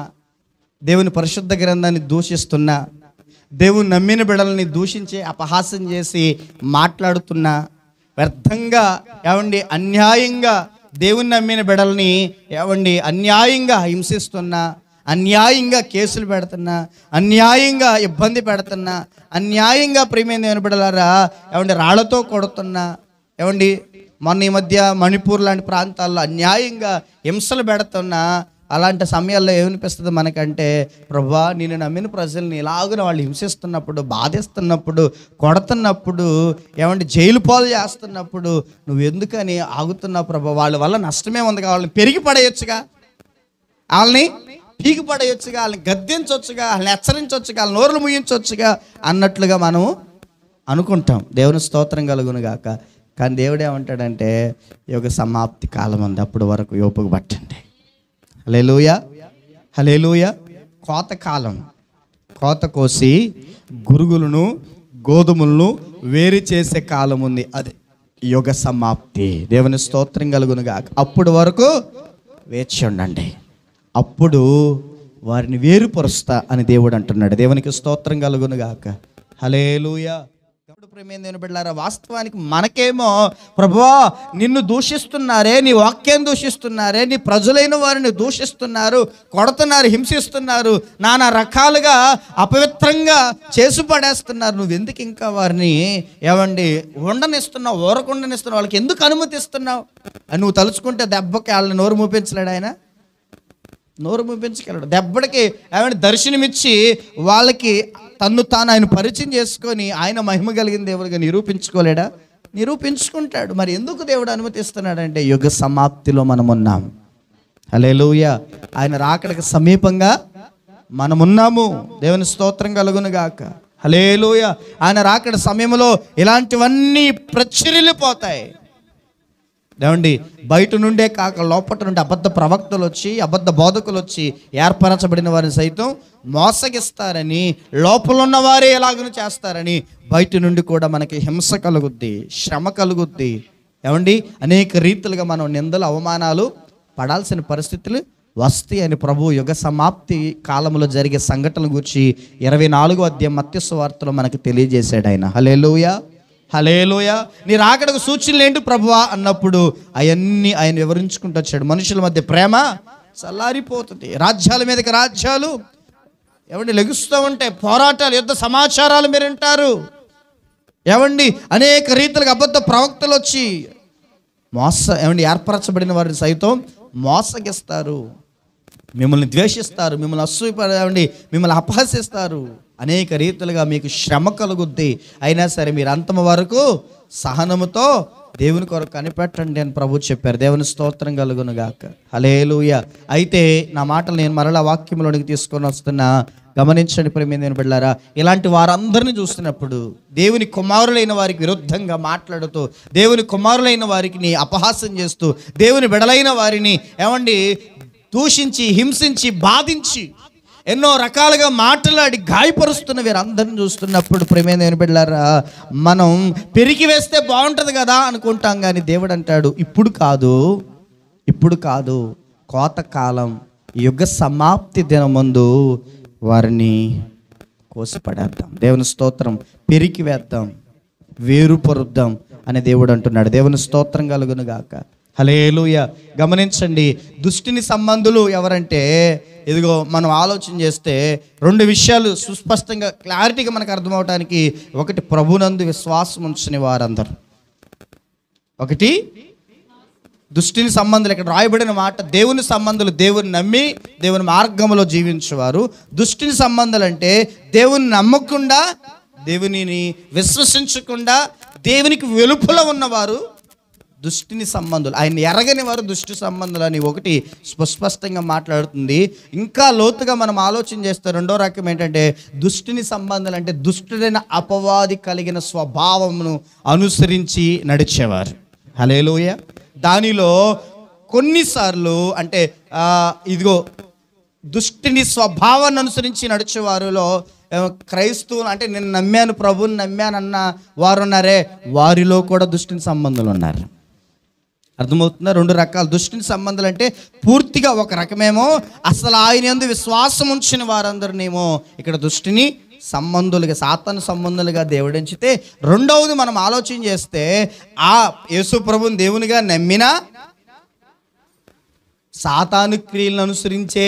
A: దేవుని పరిశుద్ధ గ్రంథాన్ని దూషిస్తున్నా, దేవుని నమ్మిన బిడల్ని దూషించి అపహాస్యం చేసి మాట్లాడుతున్నా, వ్యర్థంగా అన్యాయంగా దేవుని నమ్మిన బిడల్ని అన్యాయంగా హింసిస్తున్నా, అన్యాయంగా కేసులు పెడుతున్నా, అన్యాయంగా ఇబ్బంది పెడుతున్నా, అన్యాయంగా ప్రియమైన దేవుని బిడలారా రాళ్లతో కొడుతున్నా, మొన్న ఈ మధ్య మణిపూర్ లాంటి ప్రాంతాల్లో అన్యాయంగా హింసలు పెడుతున్నా, అలాంటి సమయాల్లో ఏమనిపిస్తుంది మనకంటే, ప్రభువా నిన్ను నమ్మిన ప్రజల్ని ఇలాగున వాళ్ళు హింసిస్తున్నప్పుడు, బాధిస్తున్నప్పుడు, కొడుతున్నప్పుడు, జైలు పాలు చేస్తున్నప్పుడు నువ్వు ఎందుకని ఆగుతున్నావు ప్రభు? వాళ్ళ వల్ల నష్టమే ఉంది, వాళ్ళని పెరిగి పడేయొచ్చుగా, వాళ్ళని పీకి పడేయొచ్చుగా, వాళ్ళని గద్దించవచ్చుగా, వాళ్ళని హెచ్చరించవచ్చుగా, వాళ్ళని నోరులు ముయించవచ్చుగా అన్నట్లుగా మనం అనుకుంటాం. దేవుని స్తోత్రం కలుగును గాక. కానీ దేవుడు ఏమంటాడంటే, యుగ సమాప్తి కాలం ఉంది, అప్పుడు వరకు ఓపిక పట్టండి. హల్లెలూయా, హల్లెలూయా. కోత కాలం, కోత కోసి గురుగులను గోధుమలను వేరు చేసే కాలం ఉంది, అది యుగ సమాప్తి. దేవుని స్తోత్రం కలుగునుగా. అప్పుడు వరకు వేచి ఉండండి, అప్పుడు వారిని వేరుపరుస్తా అని దేవుడు అంటున్నాడు. దేవునికి స్తోత్రం కలుగునుగాక. హల్లెలూయా. ప్రియమైన బిడ్డలారా, వాస్తవానికి మనకేమో ప్రభువా నిన్ను దూషిస్తున్నారే, నీ వాక్యాన్ని దూషిస్తున్నారే, నీ ప్రజలైన వారిని దూషిస్తున్నారు, కొడుతున్నారు, హింసిస్తున్నారు, నానా రకాలుగా అపవిత్రంగా చేసి పడేస్తున్నారు, నువ్వెందుకు ఇంకా వారిని ఉండనిస్తున్నావు, ఊరకుండనిస్తున్నావు, వాళ్ళకి ఎందుకు అనుమతిస్తున్నావు అని నువ్వు తలుచుకుంటే దెబ్బకి వాళ్ళని నోరు మూపించలేడు ఆయన, నోరు మూపించగలడు. దెబ్బడికి దర్శనమిచ్చి వాళ్ళకి తన్ను తాను ఆయన పరిచయం చేసుకొని ఆయన మహిమ కలిగిన దేవుడిగా నిరూపించుకోలేడా? నిరూపించుకుంటాడు. మరి ఎందుకు దేవుడు అనుమతిస్తున్నాడంటే, యుగ సమాప్తిలో మనం ఉన్నాం. హల్లెలూయా. ఆయన రాకడకి సమీపంగా మనమున్నాము. దేవుని స్తోత్రం కలుగును గాక. హల్లెలూయా. ఆయన రాకడ సమయంలో ఇలాంటివన్నీ ప్రచురిల్లిపోతాయి. బయట నుండే కాక లోపల నుండి అబద్ధ ప్రవక్తలు వచ్చి, అబద్ధ బోధకులు వచ్చి ఏర్పరచబడిన వారిని సైతం మోసగిస్తారని, లోపల ఉన్న వారే ఎలాగను చేస్తారని, బయట నుండి కూడా మనకి హింస కలుగుద్ది, శ్రమ కలుగుద్ది. అనేక రీతిలుగా మనం నిందలు, అవమానాలు పడాల్సిన పరిస్థితులు వస్తాయి అని ప్రభు యుగ సమాప్తి కాలంలో జరిగే సంఘటనల గురించి 24వ అధ్యాయం మత్తయి సువార్తలో మనకు తెలియజేశాడు ఆయన. హల్లెలూయా, హల్లెలూయా. నీ రాకడకు సూచనలు ఏంటి ప్రభువా అన్నప్పుడు అవన్నీ ఆయన వివరించుకుంటూ వచ్చాడు. మనుషుల మధ్య ప్రేమ చల్లారిపోతుంది, రాజ్యాల మీదకి రాజ్యాలు లెగుస్తూ ఉంటాయి, పోరాటాలు, యుద్ధ సమాచారాలు మీరు వింటారు. అనేక రీతిలుగా అబద్ధ ప్రవక్తలు వచ్చి ఏర్పరచబడిన వారిని సైతం మోసగిస్తారు, మిమ్మల్ని ద్వేషిస్తారు, మిమ్మల్ని అసూయపడండి, మిమ్మల్ని అపహసిస్తారు. అనేక రీతిలుగా మీకు శ్రమ కలుగుద్ది. అయినా సరే మీరు అంతము వరకు సహనముతో దేవుని కొరకు కనిపెట్టండి అని ప్రభు చెప్పారు. దేవుని స్తోత్రం కలుగును గాక. హల్లెలూయా. అయితే నా మాటలు నేను మరలా వాక్యంలోనికి తీసుకొని వస్తున్నా. గమనించండి ప్రియమైన బిడ్డలారా, ఇలాంటి వారందరిని చూస్తున్నప్పుడు దేవుని కుమారులైన వారికి విరుద్ధంగా మాట్లాడుతూ, దేవుని కుమారులైన వారికి అపహాస్యం చేస్తూ, దేవుని బిడలైన వారిని దూషించి, హింసించి, బాధించి, ఎన్నో రకాలుగా మాట్లాడి గాయపరుస్తున్న వీరందరిని చూస్తున్నప్పుడు ప్రియమైన బిడ్డలారా, మనం పెరిగి వేస్తే బాగుంటుంది కదా అనుకుంటాం. కానీ దేవుడు అంటాడు, ఇప్పుడు కాదు, కోతకాలం, యుగ సమాప్తి దినమందు వారిని కోసిపడేద్దాం. దేవుని స్తోత్రం. పెరికి వేద్దాం, వేరుపరుద్దాం అని దేవుడు అంటున్నాడు. దేవుని స్తోత్రం కలుగును గాక. హల్లెలూయా. గమనించండి, దుష్టుని సంబంధులు ఎవరంటే, ఇదిగో మనం ఆలోచన చేస్తే రెండు విషయాలు సుస్పష్టంగా క్లారిటీగా మనకు అర్థమవటానికి. ఒకటి, ప్రభునందు విశ్వాసం ఉంచని వారందరూ. ఒకటి, దుష్టిని సంబంధులు. ఇక్కడ రాయబడిన మాట దేవుని సంబంధులు, దేవుని నమ్మి దేవుని మార్గంలో జీవించేవారు. దుష్టిని సంబంధాలు అంటే దేవుని నమ్మకుండా, దేవునిని విశ్వసించకుండా, దేవునికి వెలుపల ఉన్నవారు దుష్టిని సంబంధులు. ఆయన ఎరగని వారు దుష్టి సంబంధులు అని ఒకటి స్పష్టంగా మాట్లాడుతుంది. ఇంకా లోతుగా మనం ఆలోచన చేస్తే రెండో రకం ఏంటంటే, దుష్టిని సంబంధాలు అంటే దుష్టుడైన అపవాది కలిగిన స్వభావమును అనుసరించి నడిచేవారు. హల్లెలూయా. దానిలో కొన్నిసార్లు అంటే ఇదిగో దుష్టిని స్వభావాన్ని అనుసరించి నడిచేవారిలో క్రైస్తవులు అంటే నేను నమ్మాను, ప్రభువుని నమ్మానన్న వారు ఉన్నారే, వారిలో కూడా దుష్టిని సంబంధాలు ఉన్నారు. అర్థమవుతుందా? రెండు రకాల దుష్టిని సంబంధాలు అంటే పూర్తిగా ఒక రకమేమో అసలు ఆయన యందు విశ్వాసం ఉంచిన వారందరినేమో ఇక్కడ దుష్టిని సంబంధులుగా, సాతాను సంబంధులుగా దేవుడించితే, రెండవది మనం ఆలోచన చేస్తే ఆ యేసు ప్రభువుని దేవునిగా నమ్మినా సాతాను క్రియలను అనుసరించే,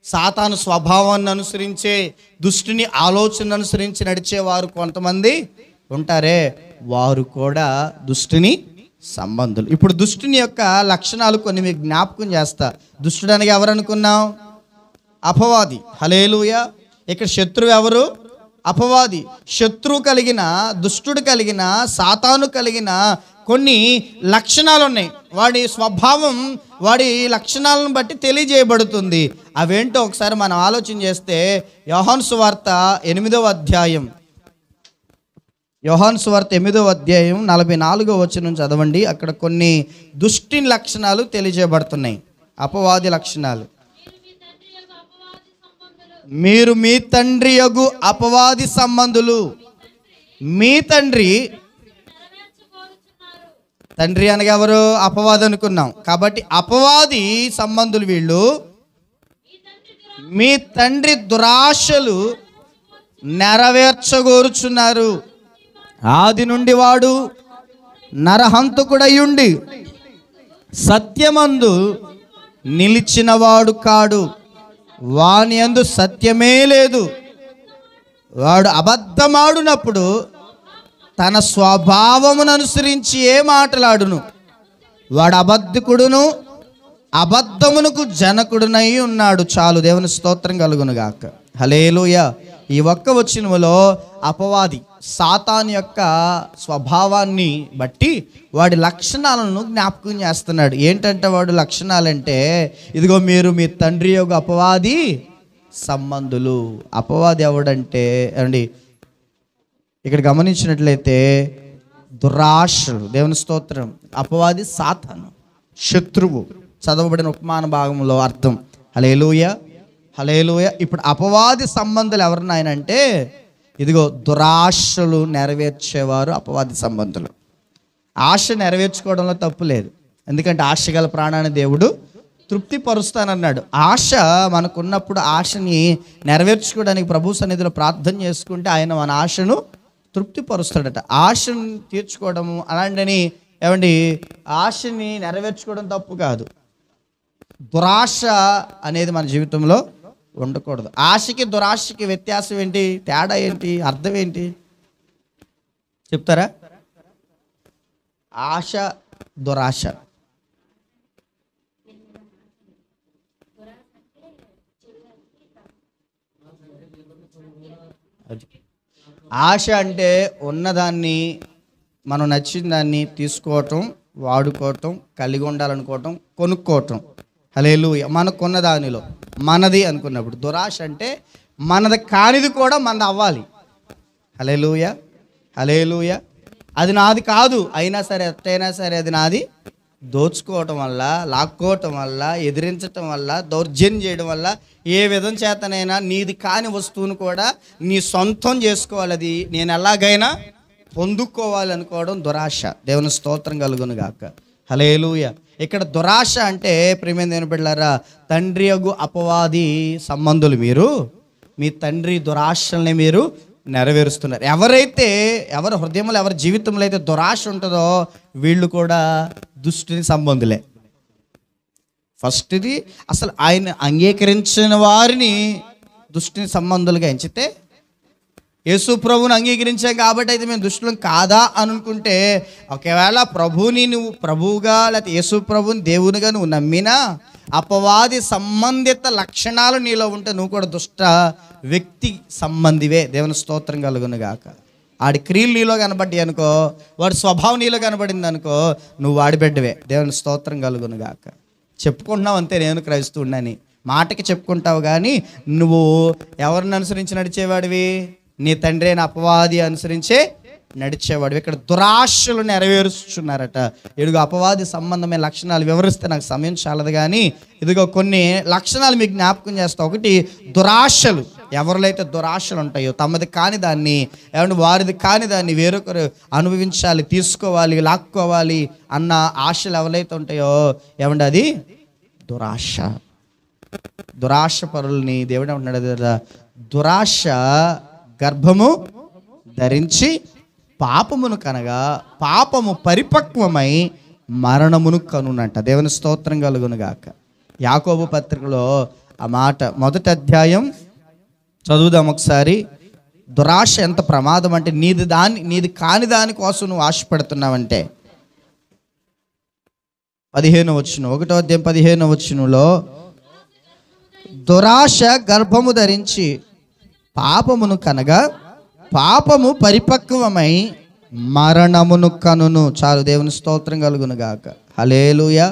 A: సాతాను స్వభావాన్ని అనుసరించే, దుష్టుని ఆలోచన అనుసరించి నడిచేవారు కొంతమంది ఉంటారే, వారు కూడా దుష్టుని సంబంధులు. ఇప్పుడు దుష్టుని యొక్క లక్షణాలు కొన్ని మీకు జ్ఞాపకం చేస్తా. దుష్టుడు అనగా ఎవరు అనుకున్నాం? అపవాది. హల్లెలూయా. ఇక్కడ శత్రువు ఎవరు? అపవాది. శత్రువు కలిగిన, దుష్టుడు కలిగిన, సాతాను కలిగిన కొన్ని లక్షణాలు ఉన్నాయి. వాడి స్వభావం, వాడి లక్షణాలను బట్టి తెలియజేయబడుతుంది. అవేంటో ఒకసారి మనం ఆలోచన చేస్తే యోహాను సువార్త 8వ అధ్యాయం, యోహాను సువార్త 8వ అధ్యాయం 44వ వచనం చదవండి. అక్కడ కొన్ని దుష్టి లక్షణాలు తెలియజేయబడుతున్నాయి, అపవాది లక్షణాలు. మీరు మీ తండ్రి యగు అపవాది సంబంధులు. మీ తండ్రి అనగా ఎవరు? అపవాది అనుకున్నాం. కాబట్టి అపవాది సంబంధులు వీళ్ళు. మీ తండ్రి దురాశలు నెరవేర్చగోరుచున్నారు. ఆది నుండి వాడు నరహంతకుడయ్యుండి సత్యమందు నిలిచినవాడు కాడు, వాని యందు సత్యమే లేదు. వాడు అబద్ధమాడునప్పుడు తన స్వభావమును అనుసరించి ఏ మాటలాడును. వాడు అబద్ధకుడును, అబద్ధమునకు జనకుడునై ఉన్నాడు. చాలు. దేవుని స్తోత్రం కలుగును గాక. హల్లెలూయా. ఈ ఒక్క వచనములో అపవాది సాతాను యొక్క స్వభావాన్ని బట్టి వాడి లక్షణాలను జ్ఞాపకం చేస్తున్నాడు. ఏంటంటే వాడు లక్షణాలంటే, ఇదిగో మీరు మీ తండ్రి యొక్క అపవాది సంబంధులు. అపవాది ఎవడంటే అండి, ఇక్కడ గమనించినట్లయితే దురాశలు. దేవుని స్తోత్రం. అపవాది సాతాను, శత్రువు. చదవబడిన ఉపమాన భాగంలో అర్థం. హల్లెలూయా, హల్లెలూయా. ఇప్పుడు అపవాది సంబంధులు ఎవరినాయనంటే, ఇదిగో దురాశలు నెరవేర్చేవారు అపవాది సంబంధులు. ఆశ నెరవేర్చుకోవడంలో తప్పు లేదు, ఎందుకంటే ఆశ గల ప్రాణాన్ని దేవుడు తృప్తిపరుస్తానన్నాడు. ఆశ మనకున్నప్పుడు ఆశని నెరవేర్చుకోవడానికి ప్రభు సన్నిధిలో ప్రార్థన చేసుకుంటే ఆయన మన ఆశను తృప్తిపరుస్తాడట. ఆశను తీర్చుకోవడము అలాంటిని ఆశని నెరవేర్చుకోవడం తప్పు కాదు. దురాశ అనేది మన జీవితంలో ఉండకూడదు. ఆశకి దురాశకి వ్యత్యాసం ఏంటి? తేడా ఏంటి? అర్థం ఏంటి చెప్తారా? ఆశ, దురాశ. ఆశ అంటే ఉన్నదాన్ని మనం నచ్చిన దాన్ని తీసుకోవటం, వాడుకోవటం, కలిగి ఉండాలనుకోవటం, కొనుక్కోవటం. హల్లెలూయా. మనకున్న దానిలో మనది అనుకున్నప్పుడు. దురాశ అంటే మనది కానిది కూడా మనది అవ్వాలి. హల్లెలూయా, హల్లెలూయా. అది నాది కాదు అయినా సరే, ఎట్టయినా సరే అది నాది. దోచుకోవటం వల్ల, లాక్కోవటం వల్ల, ఎదిరించటం వల్ల, దౌర్జన్యం చేయడం వల్ల, ఏ విధం చేతనైనా నీది కాని వస్తువును కూడా నీ సొంతం చేసుకోవాలి, అది నేను ఎలాగైనా పొందుకోవాలనుకోవడం దురాశ. దేవుని స్తోత్రం కలుగును గాక. హల్లెలూయా. ఇక్కడ దురాశ అంటే ప్రియమైన దేవుని బిడ్డలారా, తండ్రి యగు అపవాది సంబంధులు మీరు మీ తండ్రి దురాశల్ని మీరు నెరవేరుస్తున్నారు. ఎవరి హృదయంలో, ఎవరి జీవితంలో అయితే దురాశ ఉంటుందో వీళ్ళు కూడా దుష్టుని సంబంధులే. ఫస్ట్ది అసలు ఆయన అంగీకరించిన వారిని దుష్టుని సంబంధులుగా ఎంచితే, యేసు ప్రభువుని అంగీకరించాం కాబట్టి అయితే మేము దుష్టులం కాదా అనుకుంటే, ఒకవేళ ప్రభువుని నువ్వు ప్రభువుగా లేకపోతే యేసు ప్రభువుని దేవునిగా నువ్వు నమ్మినా అపవాది సంబంధిత లక్షణాలు నీలో ఉంటే నువ్వు కూడా దుష్ట వ్యక్తి సంబంధివే. దేవుని స్తోత్రం కలుగును గాక. ఆడి క్రియలు నీలో కనబడ్డాయి అనుకో, వాడి స్వభావం నీలో కనబడింది అనుకో, నువ్వు వాడి బిడ్డవే. దేవుని స్తోత్రం కలుగును గాక. చెప్పుకుంటున్నావు అంతే, నేను క్రైస్తవుడినని మాటకి చెప్పుకుంటావు, కానీ నువ్వు ఎవరిని అనుసరించి నడిచేవాడివి? నీ తండ్రి అయిన అపవాది అనుసరించే నడిచేవాడు. ఇక్కడ దురాశలు నెరవేరుస్తున్నారట. ఇదిగో అపవాది సంబంధమైన లక్షణాలు వివరిస్తే నాకు సమయం చాలదు, కానీ ఇదిగో కొన్ని లక్షణాలు మీకు జ్ఞాపకం చేస్తా. ఒకటి, దురాశలు. ఎవరిలో అయితే దురాశలు ఉంటాయో, తమది కాని దాన్ని, ఏమంటే వారిది కాని దాన్ని వేరొకరు అనుభవించాలి, తీసుకోవాలి, లాక్కోవాలి అన్న ఆశలు ఎవరైతే ఉంటాయో, ఏమంటే అది దురాశ. దురాశ పరుల్ని దేవుడు అంటున్నాడు కదా, దురాశ గర్భము ధరించి పాపమును కనగా పాపము పరిపక్వమై మరణమును కనునంట. దేవుని స్తోత్రం కలుగును గాక. యాకోబు పత్రికలో ఆ మాట, 1వ అధ్యాయం చదువుదాం ఒకసారి. దురాశ ఎంత ప్రమాదం అంటే, నీది కాని దానికోసం నువ్వు ఆశపడుతున్నావంటే. 15వ వచనం, 1వ అధ్యాయం 15వ వచనంలో, దురాశ గర్భము ధరించి పాపమును కనగా పాపము పరిపక్వమై మరణమును కనును. చాలు. దేవుని స్తోత్రం కలుగును గాక. హల్లెలూయా.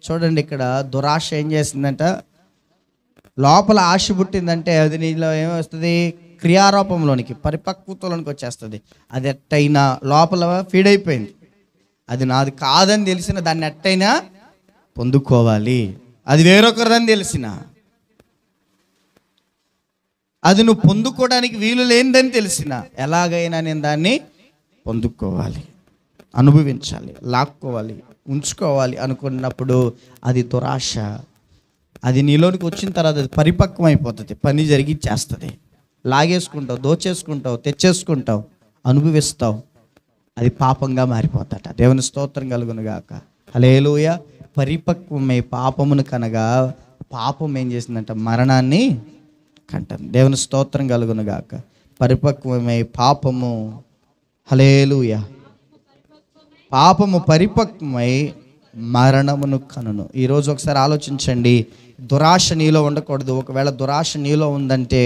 A: చూడండి, ఇక్కడ దురాశ ఏం చేసిందంట, లోపల ఆశ పుట్టిందంటే అది నీలో ఏమొస్తుంది? క్రియారూపంలోనికి, పరిపక్వతలోనికి వచ్చేస్తుంది. అది ఎట్టయినా లోపల ఫీడ్ అయిపోయింది. అది నాది కాదని తెలిసిన దాన్ని ఎట్టయినా పొందుకోవాలి. అది వేరొకరిదని తెలిసిన, అది నువ్వు పొందుకోవడానికి వీలు లేనిదని తెలిసిన, ఎలాగైనా నేను దాన్ని పొందుకోవాలి, అనుభవించాలి, లాక్కోవాలి, ఉంచుకోవాలి అనుకున్నప్పుడు అది దురాశ. అది నీలోనికి వచ్చిన తర్వాత అది పరిపక్వం అయిపోతుంది, పని జరిగిచ్చేస్తుంది. లాగేసుకుంటావు, దోచేసుకుంటావు, తెచ్చేసుకుంటావు, అనుభవిస్తావు. అది పాపంగా మారిపోతాట. దేవుని స్తోత్రం కలుగును గాక. హల్లెలూయా. పరిపక్వమై పాపమును కనగా పాపం ఏం చేసిందంట? మరణాన్ని కంటాను. దేవుని స్తోత్రం కలుగును గాక. పరిపక్వమై పాపము, హల్లెలూయా, పాపము పరిపక్వమై మరణమును కనును. ఈరోజు ఒకసారి ఆలోచించండి, దురాశ నీలో ఉండకూడదు. ఒకవేళ దురాశ నీలో ఉందంటే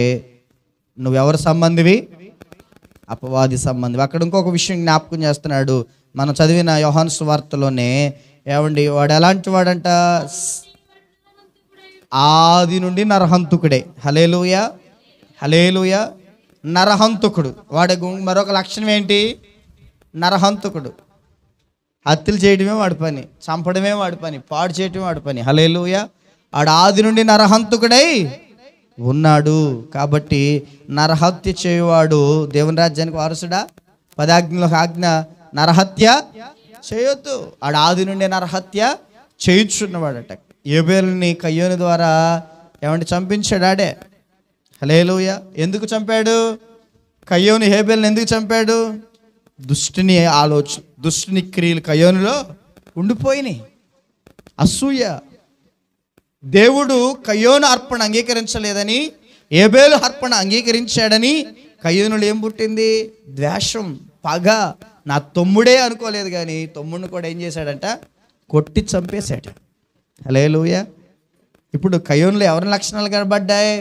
A: నువ్వెవరి సంబంధివి? అపవాది సంబంధివి. అక్కడ ఇంకొక విషయం జ్ఞాపకం చేస్తున్నాడు. మనం చదివిన యోహాను సువార్తలోనే, ఏమండి, వాడు ఎలాంటి వాడంట? ఆది నుండి నరహంతుకుడే. హల్లెలూయా, హల్లెలూయా. నరహంతుకుడు. వాడి మరొక లక్షణం ఏంటి? నరహంతుకుడు. హత్యలు చేయడమే వాడి పని, చంపడమే వాడి పని, పాడు చేయడమే వాడి పని. హల్లెలూయా. ఆడు ఆది నుండి నరహంతుకుడై ఉన్నాడు. కాబట్టి నరహత్య చేయువాడు దేవుని రాజ్యానికి వారసుడా? 10 ఆజ్ఞలో ఆజ్ఞ, నరహత్య చేయొద్దు. ఆడు ఆది నుండి నరహత్య చేయించున్నవాడట. హేబెలుని కయ్యోను ద్వారా ఏమంటే చంపించాడు ఆడే. హల్లెలూయా. ఎందుకు చంపాడు? కయ్యోను హేబెలుని ఎందుకు చంపాడు? దుష్టుని ఆలోచన, దుష్టుని క్రియలు కయ్యోనులో ఉండిపోయినాయి. అసూయ. దేవుడు కయ్యోను అర్పణ అంగీకరించలేదని హేబెలు అర్పణ అంగీకరించాడని కయ్యోనులో ఏం పుట్టింది? ద్వేషం, పగ. నా తమ్ముడే అనుకోలేదు, కానీ తమ్ముడిని కూడా ఏం చేశాడంట? కొట్టి చంపేశాడు. హల్లెలూయా. ఇప్పుడు కయ్యోనులో ఎవరి లక్షణాలు కనబడ్డాయి?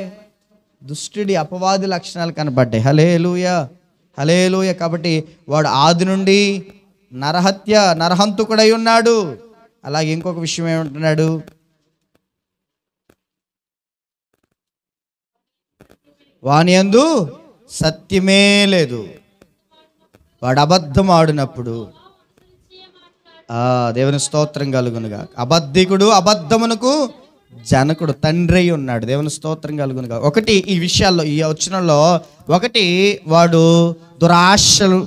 A: దుష్టుడి, అపవాది లక్షణాలు కనబడ్డాయి. హల్లెలూయా, హల్లెలూయా. కాబట్టి వాడు ఆది నుండి నరహంతకుడై ఉన్నాడు. అలాగే ఇంకొక విషయం ఏమంటున్నాడు, వాని యందు సత్యమే లేదు. వాడు అబద్ధం ఆడినప్పుడు దేవుని స్తోత్రం కలుగునుగా. అబద్ధికుడు, అబద్ధమునకు జనకుడు, తండ్రి అయి ఉన్నాడు. దేవుని స్తోత్రం కలుగునుగా. ఒకటి ఈ విషయాల్లో, ఈ వచనంలో ఒకటి, వాడు దురాశలు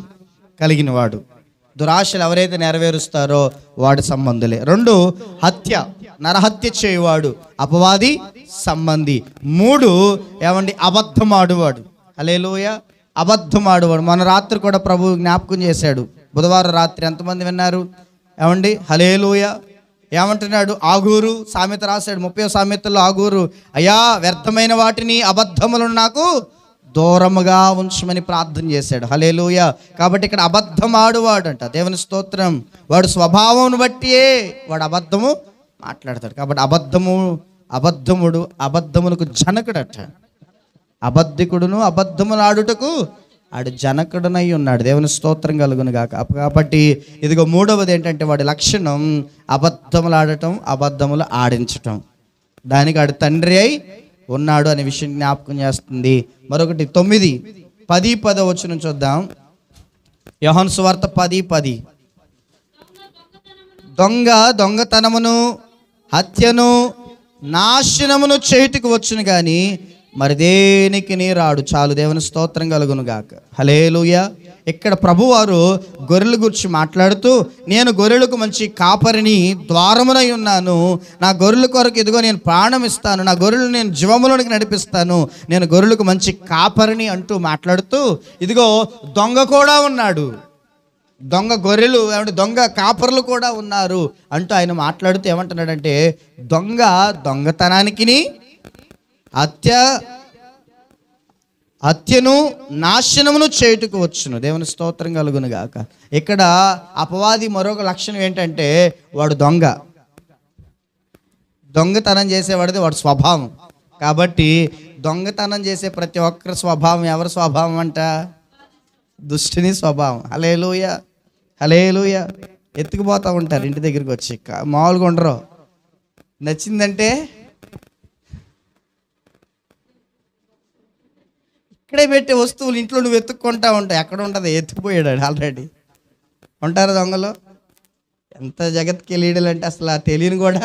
A: కలిగిన వాడు. దురాశలు ఎవరైతే నెరవేరుస్తారో వాడి సంబంధులే. రెండు, హత్య, నరహత్య చేయువాడు, అపవాది సంబంధి. మూడు, ఏమండి, అబద్ధం ఆడువాడు. హల్లెలూయా. అబద్ధం ఆడువాడు. మన రాత్రి కూడా ప్రభు జ్ఞాపకం చేశాడు. బుధవారం రాత్రి ఎంతమంది విన్నారు? ఏమండి, హల్లెలూయా. ఏమంటున్నాడు? ఆగూరు సామెత రాశాడు, 30వ సామెతల్లో ఆగూరు, అయ్యా వ్యర్థమైన వాటిని, అబద్ధములను నాకు దూరముగా ఉంచమని ప్రార్థన చేశాడు. హల్లెలూయా. కాబట్టి ఇక్కడ అబద్ధం ఆడువాడు అంట. దేవుని స్తోత్రం. వాడు స్వభావం బట్టియే వాడు అబద్ధము మాట్లాడతాడు. కాబట్టి అబద్ధముడు అబద్ధములకు జనకుడట. అబద్ధికుడును అబద్ధములు ఆడుటకు ఆడు జనకుడనై ఉన్నాడు. దేవుని స్తోత్రం కలుగును గాక. కాబట్టి ఇదిగో మూడవది ఏంటంటే, వాడి లక్షణం అబద్ధములు ఆడటం, అబద్ధములు ఆడించటం. దానికి ఆడు తండ్రి అయి ఉన్నాడు అనే విషయం జ్ఞాపకం చేస్తుంది. మరొకటి 9, 10, 10 వచనం చూద్దాం. యోహాను సువార్త 10:10. దొంగతనమును, హత్యను, నాశనమును చేయుటకు వచ్చును కానీ మరి దేనికి నీ రాడు. చాలు. దేవుని స్తోత్రం కలుగును గాక. హల్లెలూయా. ఇక్కడ ప్రభువారు గొర్రెల గురించి మాట్లాడుతూ, నేను గొర్రెలకు మంచి కాపరిని, ద్వారమునై ఉన్నాను, నా గొర్రెల కొరకు ఇదిగో నేను ప్రాణం ఇస్తాను, నా గొర్రెలు నేను జీవములోనికి నడిపిస్తాను, నేను గొర్రెలకు మంచి కాపరిని అంటూ మాట్లాడుతూ, ఇదిగో దొంగ కూడా ఉన్నాడు, గొర్రెలు ఏమంటే దొంగ కాపరులు కూడా ఉన్నారు అంటూ ఆయన మాట్లాడుతూ ఏమంటున్నాడంటే, దొంగతనానికి, హత్యను, నాశనమును చేయుటకు వచ్చును. దేవుని స్తోత్రం కలుగును గాక. ఇక్కడ అపవాది మరొక లక్షణం ఏంటంటే, వాడు దొంగతనం చేసేవాడిది వాడు స్వభావం. కాబట్టి దొంగతనం చేసే ప్రతి ఒక్కరి స్వభావం ఎవరి స్వభావం అంట? దుష్టుని స్వభావం. హల్లెలూయా, హల్లెలూయా. ఎత్తుకుపోతూ ఉంటారు ఇంటి దగ్గరికి వచ్చి, మామూలుగా ఉండరు. నచ్చిందంటే ఇక్కడే పెట్టే వస్తువులు ఇంట్లో నువ్వు ఎత్తుక్కుంటా ఉంటావు. ఎక్కడ ఉంటుంది? ఎత్తుకుపోయాడు ఆల్రెడీ. ఉంటారు దొంగలు. ఎంత జగత్కి లీడలు అంటే అసలు తెలియని కూడా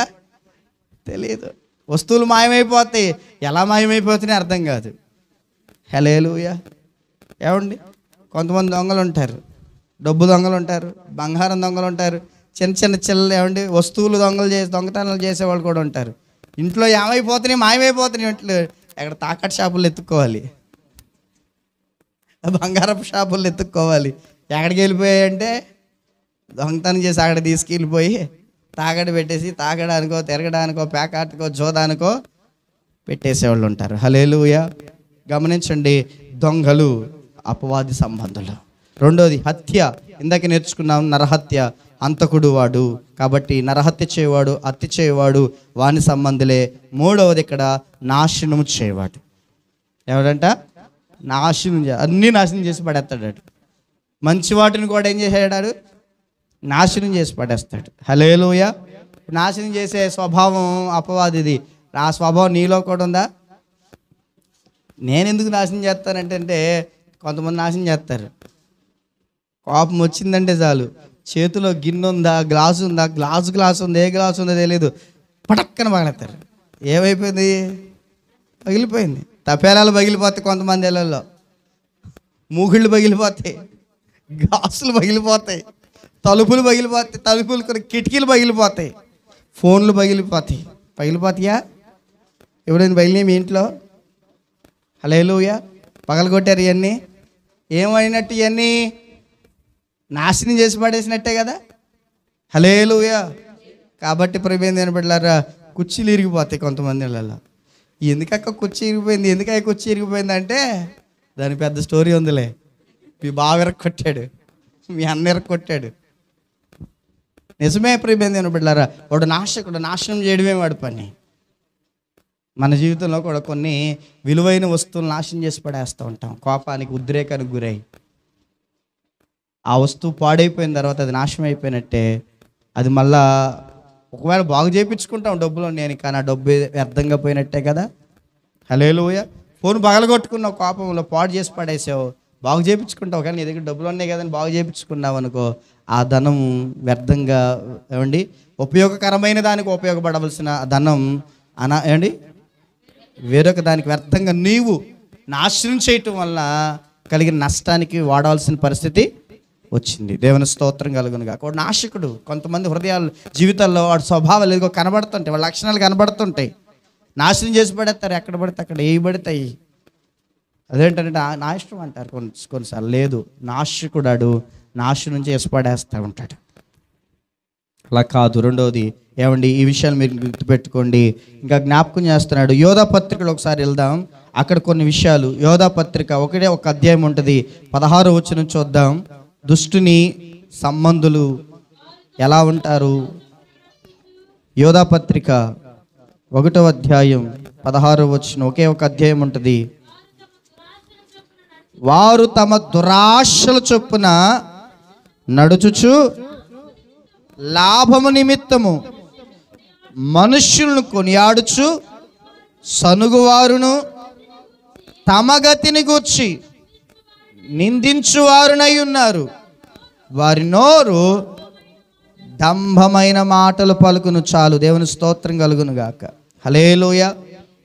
A: తెలియదు. వస్తువులు మాయమైపోతాయి. ఎలా మాయమైపోతున్నాయి అర్థం కాదు. హల్లెలూయా. ఏమండి, కొంతమంది దొంగలు ఉంటారు, డబ్బు దొంగలు ఉంటారు, బంగారం దొంగలు ఉంటారు, చిన్న ఏమండి వస్తువులు దొంగతనాలు చేసేవాళ్ళు కూడా ఉంటారు. ఇంట్లో ఏమైపోతున్నాయి, మాయమైపోతున్నాయి. ఇంట్లో ఎక్కడ తాకట్టు షాపులు ఎత్తుక్కోవాలి, బంగారపు షాపులు ఎత్తుక్కోవాలి. ఎక్కడికి వెళ్ళిపోయాయంటే దొంగతనం చేసి అక్కడ తీసుకెళ్ళిపోయి తాకట్టు పెట్టేసి తాగడానికో, తిరగడానికో, ప్యాకాటుకో, జోదానికో పెట్టేసేవాళ్ళు ఉంటారు. హల్లెలూయా. గమనించండి, దొంగలు అపవాది సంబంధులు. రెండోది హత్య. ఇందాక నేర్చుకున్నాం, నరహత్య, అంతకుడు వాడు. కాబట్టి నరహత్య చేయవాడు, హత్య చేయవాడు వాని సంబంధులే. మూడవది ఇక్కడ నాశనము చేయవాడు. ఎవడంట? అన్నీ నాశనం చేసి పడేస్తాడు. మంచి వాటిని కూడా ఏం చేసేటాడు? నాశనం చేసి పడేస్తాడు. హల్లెలూయా. నాశనం చేసే స్వభావం అపవాదిది. ఆ స్వభావం నీలో కూడా ఉందా? నేను ఎందుకు నాశనం చేస్తానంటే, కొంతమంది నాశనం చేస్తారు. కోపం వచ్చిందంటే చాలు, చేతిలో గిన్నె ఉందా, గ్లాసు ఉందా, గ్లాసు ఉంది, ఏ గ్లాసు ఉందో తెలియదు, పటక్కన పగలెత్తారు. ఏమైపోయింది? పగిలిపోయింది. తపేలాలు పగిలిపోతాయి కొంతమంది ఇళ్ళల్లో, మూగిళ్ళు పగిలిపోతాయి, గ్లాసులు పగిలిపోతాయి, తలుపులు పగిలిపోతాయి, కిటికీలు పగిలిపోతాయి, ఫోన్లు పగిలిపోతాయా? ఎవరైనా పగిలినాయి మీ ఇంట్లో? హల్లెలూయా. పగలగొట్టారు. ఇవన్నీ ఏమైనట్టు? ఇవన్నీ నాశనం చేసి పడేసినట్టే కదా. హల్లెలూయా. కాబట్టి ప్రియమైన బిడ్డలారా, కుర్చీలు ఇరిగిపోతాయి కొంతమంది ఇళ్ళల్లో. ఎందుకక్క కుర్చీ ఇరిగిపోయింది, ఎందుకక్క కుర్చీ ఇరిగిపోయింది అంటే దాని పెద్ద స్టోరీ ఉందిలే. మీ బావ కొట్టాడు, మీ అన్న కొట్టాడు. నిజమే ప్రియమైన బిడ్డలారా, వాడు నాశకుడు. నాశనం చేయడమే వాడి పని. మన జీవితంలో కూడా కొన్ని విలువైన వస్తువులు నాశనం చేసి పడేస్తూ ఉంటాం, కోపానికి, ఉద్రేకానికి గురై. ఆ వస్తువు పాడైపోయిన తర్వాత అది నాశనం అయిపోయినట్టే. అది మళ్ళా ఒకవేళ బాగు చేయించుకుంటాం డబ్బులు నేను, కానీ ఆ డబ్బు వ్యర్థంగా పోయినట్టే కదా. హల్లెలూయ. ఫోన్ పగలగొట్టుకున్నావు, కోపంలో పాడు చేసి పడేసావు, బాగు చేయించుకుంటావు, కానీ నీ దగ్గర డబ్బులు ఉన్నాయి కదని బాగు చేయించుకున్నావు అనుకో, ఆ ధనం వ్యర్థంగా ఏమండి ఉపయోగకరమైన దానికి ఉపయోగపడవలసిన ధనం ఏమండి వేరొక దానికి వ్యర్థంగా నీవు నాశనం చేయటం వల్ల కలిగిన నష్టానికి వాడాల్సిన పరిస్థితి వచ్చింది. దేవుని స్తోత్రం కలుగునుగా. ఒక నాశకుడు, కొంతమంది హృదయాలు జీవితాల్లో వాడి స్వభావాలు ఏదో కనబడుతుంటాయి, వాళ్ళ లక్షణాలు కనబడుతుంటాయి, నాశనం చేసి పడేస్తారు. ఎక్కడ పడితే అక్కడ ఏ పడతాయి. అదేంటంటే నా ఇష్టం అంటారు కొన్నిసార్లు. లేదు, నాశకుడాడు నాశనం చేసి పడేస్తూ ఉంటాడు. అలా కాదు. రెండవది ఏమండి, ఈ విషయాలు మీరు గుర్తుపెట్టుకోండి. ఇంకా జ్ఞాపకం చేస్తున్నాడు. యోధా పత్రికలు ఒకసారి వెళ్దాం, అక్కడ కొన్ని విషయాలు. యోధా పత్రిక ఒకటే ఒక అధ్యాయం ఉంటుంది, 16వ వచనం చూద్దాం. దుష్టుని సంబంధులు ఎలా ఉంటారు? యోధా పత్రిక 1వ అధ్యాయం 16వ వచనం, ఒకే ఒక అధ్యాయం ఉంటుంది. వారు తమ దురాశల చొప్పున నడుచుచు లాభము నిమిత్తము మనుష్యులను కొనియాడుచు సనుగువారును తమ గతిని గూర్చి నిందించువారునై ఉన్నారు. వారి నోరు డంభమైన మాటలు పలుకును చాలు. దేవుని స్తోత్రం కలుగును గాక. హల్లెలూయా.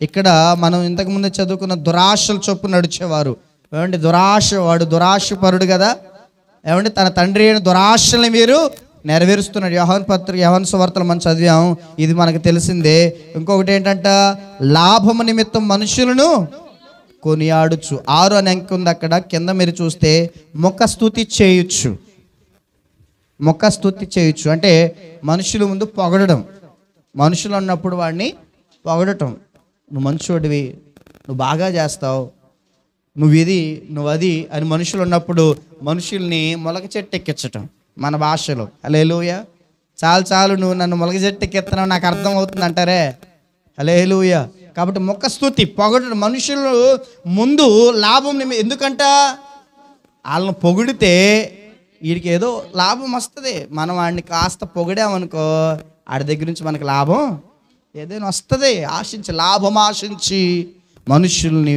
A: ఇక్కడ మనం ఇంతకుముందు చదువుకున్న దురాశల చొప్పు నడిచేవారు. ఏమంటే వాడు దురాశపరుడు కదా. ఏమంటే తన తండ్రి అయిన దురాశల్ని మీరు నెరవేరుస్తున్నాడు. యోహాను సువార్తలు మనం చదివాం, ఇది మనకు తెలిసిందే. ఇంకొకటి ఏంటంట, లాభము నిమిత్తం మనుషులను కొనియాడుచు. 6 అని అంకె ఉంది అక్కడ కింద, మీరు చూస్తే ముఖ స్తుతి చేయొచ్చు. ముఖ స్తుతి చేయొచ్చు అంటే మనుషుల ముందు పొగడడం. మనుషులు ఉన్నప్పుడు వాడిని పొగడటం. నువ్వు మంచోడివి, నువ్వు బాగా చేస్తావు, నువ్వు అది అని మనుషులు ఉన్నప్పుడు మనుషుల్ని మొలక చెట్టు ఎక్కించటం మన భాషలో. హల్లెలూయా. చాలు నువ్వు నన్ను మొలక చెట్టు ఎక్కిస్తున్నావు, నాకు అర్థం అవుతుంది అంటారే. హల్లెలూయా. కాబట్టి ముఖస్తుతి పొగడటం. మనుషులు ముందు లాభం ఎందుకంట, వాళ్ళని పొగిడితే వీడికి ఏదో లాభం వస్తుంది. మనం వాడిని కాస్త పొగిడామనుకో, ఆడి దగ్గర నుంచి మనకి లాభం ఏదైనా వస్తుంది. లాభం ఆశించి మనుషుల్ని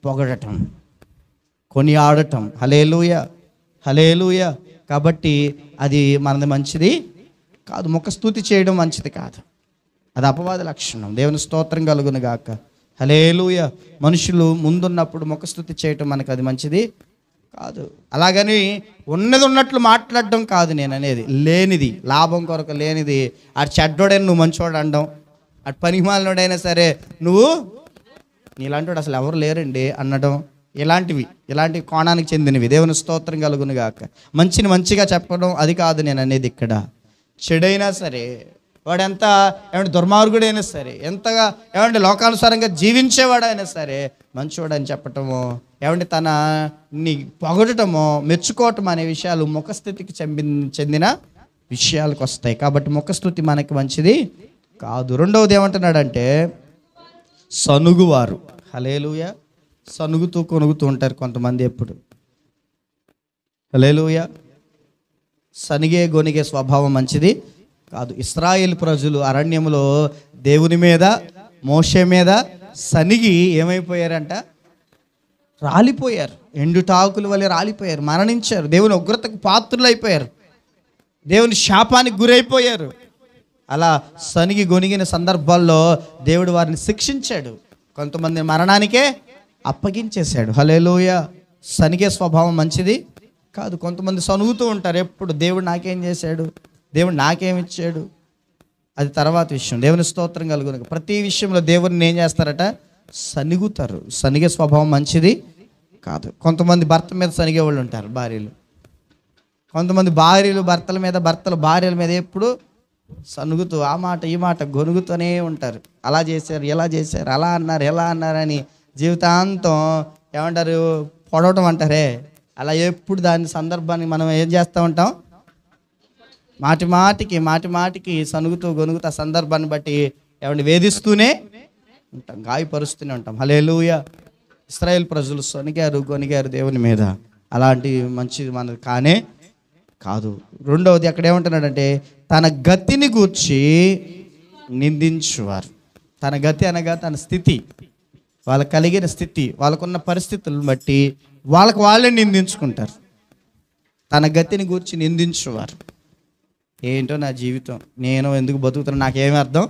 A: పొగడటం, కొనియాడటం. హల్లెలూయా, హల్లెలూయా. కాబట్టి అది మనది మంచిది కాదు. ముఖస్తుతి చేయడం మంచిది కాదు, అది అపవాది లక్షణం. దేవుని స్తోత్రం కలుగును గాక. హల్లెలూయా. మనుషులు ముందున్నప్పుడు ముఖస్తుతి చేయటం మనకు అది మంచిది కాదు. అలాగని ఉన్నది ఉన్నట్లు మాట్లాడడం కాదు నేను అనేది. లేనిది, లాభం కొరకు లేనిది, ఆడు చెడ్డోడైనా నువ్వు మంచోడు అనడం, అటు పనిమాలినోడైనా సరే నువ్వు నీలాంటి అసలు ఎవరు లేరండి అనడం, ఇలాంటి కోణానికి చెందినవి. దేవుని స్తోత్రం కలుగును గాక. మంచిని మంచిగా చెప్పడం అది కాదు నేను అనేది. ఇక్కడ చెడైనా సరే, వాడెంత ఏమంటే దుర్మార్గుడైనా సరే, ఎంతగా ఏమంటే లోకానుసారంగా జీవించేవాడైనా సరే మంచివాడని చెప్పటము, ఏమంటే నీ పొగడటమో మెచ్చుకోవటం అనే విషయాలు ముఖస్థితికి చెందిన విషయాలకు వస్తాయి. కాబట్టి ముఖస్థుతి మనకి మంచిది కాదు. రెండవది ఏమంటున్నాడంటే సనుగువారు. హల్లెలూయా. సనుగుతూ కొనుగుతూ ఉంటారు కొంతమంది ఎప్పుడు. హల్లెలూయా. సనిగే గొనిగే స్వభావం మంచిది కాదు. ఇశ్రాయేలు ప్రజలు అరణ్యములో దేవుని మీద మోషే మీద సనిగి ఏమైపోయారంట, రాలిపోయారు. ఎండుటాకుల వలె రాలిపోయారు, మరణించారు, దేవుని ఉగ్రతకు పాత్రులు అయిపోయారు, దేవుని శాపానికి గురైపోయారు. అలా సనిగి గొనిగిన సందర్భాల్లో దేవుడు వారిని శిక్షించాడు, కొంతమంది మరణానికే అప్పగించేశాడు. హల్లెలూయా. సనిగే స్వభావం మంచిది కాదు. కొంతమంది సనుగుతూ ఉంటారు ఎప్పుడు, దేవుడు నాకేం చేశాడు, దేవుడు నాకేమిచ్చాడు, అది తర్వాత విషయం. దేవుని స్తోత్రం కలుగును. ప్రతి విషయంలో దేవుడిని ఏం చేస్తారట, సనిగుతారు. సనిగే స్వభావం మంచిది కాదు. కొంతమంది భర్త మీద సనిగే వాళ్ళు ఉంటారు, భార్యలు. కొంతమంది భార్యలు భర్తల మీద, భర్తలు భార్యల మీద ఎప్పుడు సనుగుతూ ఆ మాట ఈ మాట గొనుగుతూనే ఉంటారు. అలా చేశారు, ఎలా చేశారు, అలా అన్నారు, ఎలా అన్నారని జీవితాంతం ఏమంటారు, పొడవటం అంటారే, అలా ఎప్పుడు దాని సందర్భాన్ని మనం ఏం చేస్తూ ఉంటాం, మాటి మాటికి సనుగుతూ గొనుగుతూ ఆ సందర్భాన్ని బట్టి ఏమంటే వేధిస్తూనే ఉంటాం, గాయపరుస్తూనే ఉంటాం. హల్లెలూయా. ఇశ్రాయేలు ప్రజలు సనిగారు గొనిగారు దేవుని మీద. అలాంటి మంచిది మనది కానే కాదు. రెండవది అక్కడ ఏమంటున్నాడంటే తన గతిని గూర్చి నిందించువారు. తన గతి అనగా తన స్థితి, వాళ్ళకు కలిగిన స్థితి, వాళ్ళకున్న పరిస్థితులను బట్టి వాళ్ళకు వాళ్ళే నిందించుకుంటారు. తన గతిని గూర్చి నిందించువారు. ఏంటో నా జీవితం, నేను ఎందుకు బతుకుతున్నా నాకేమీ అర్థం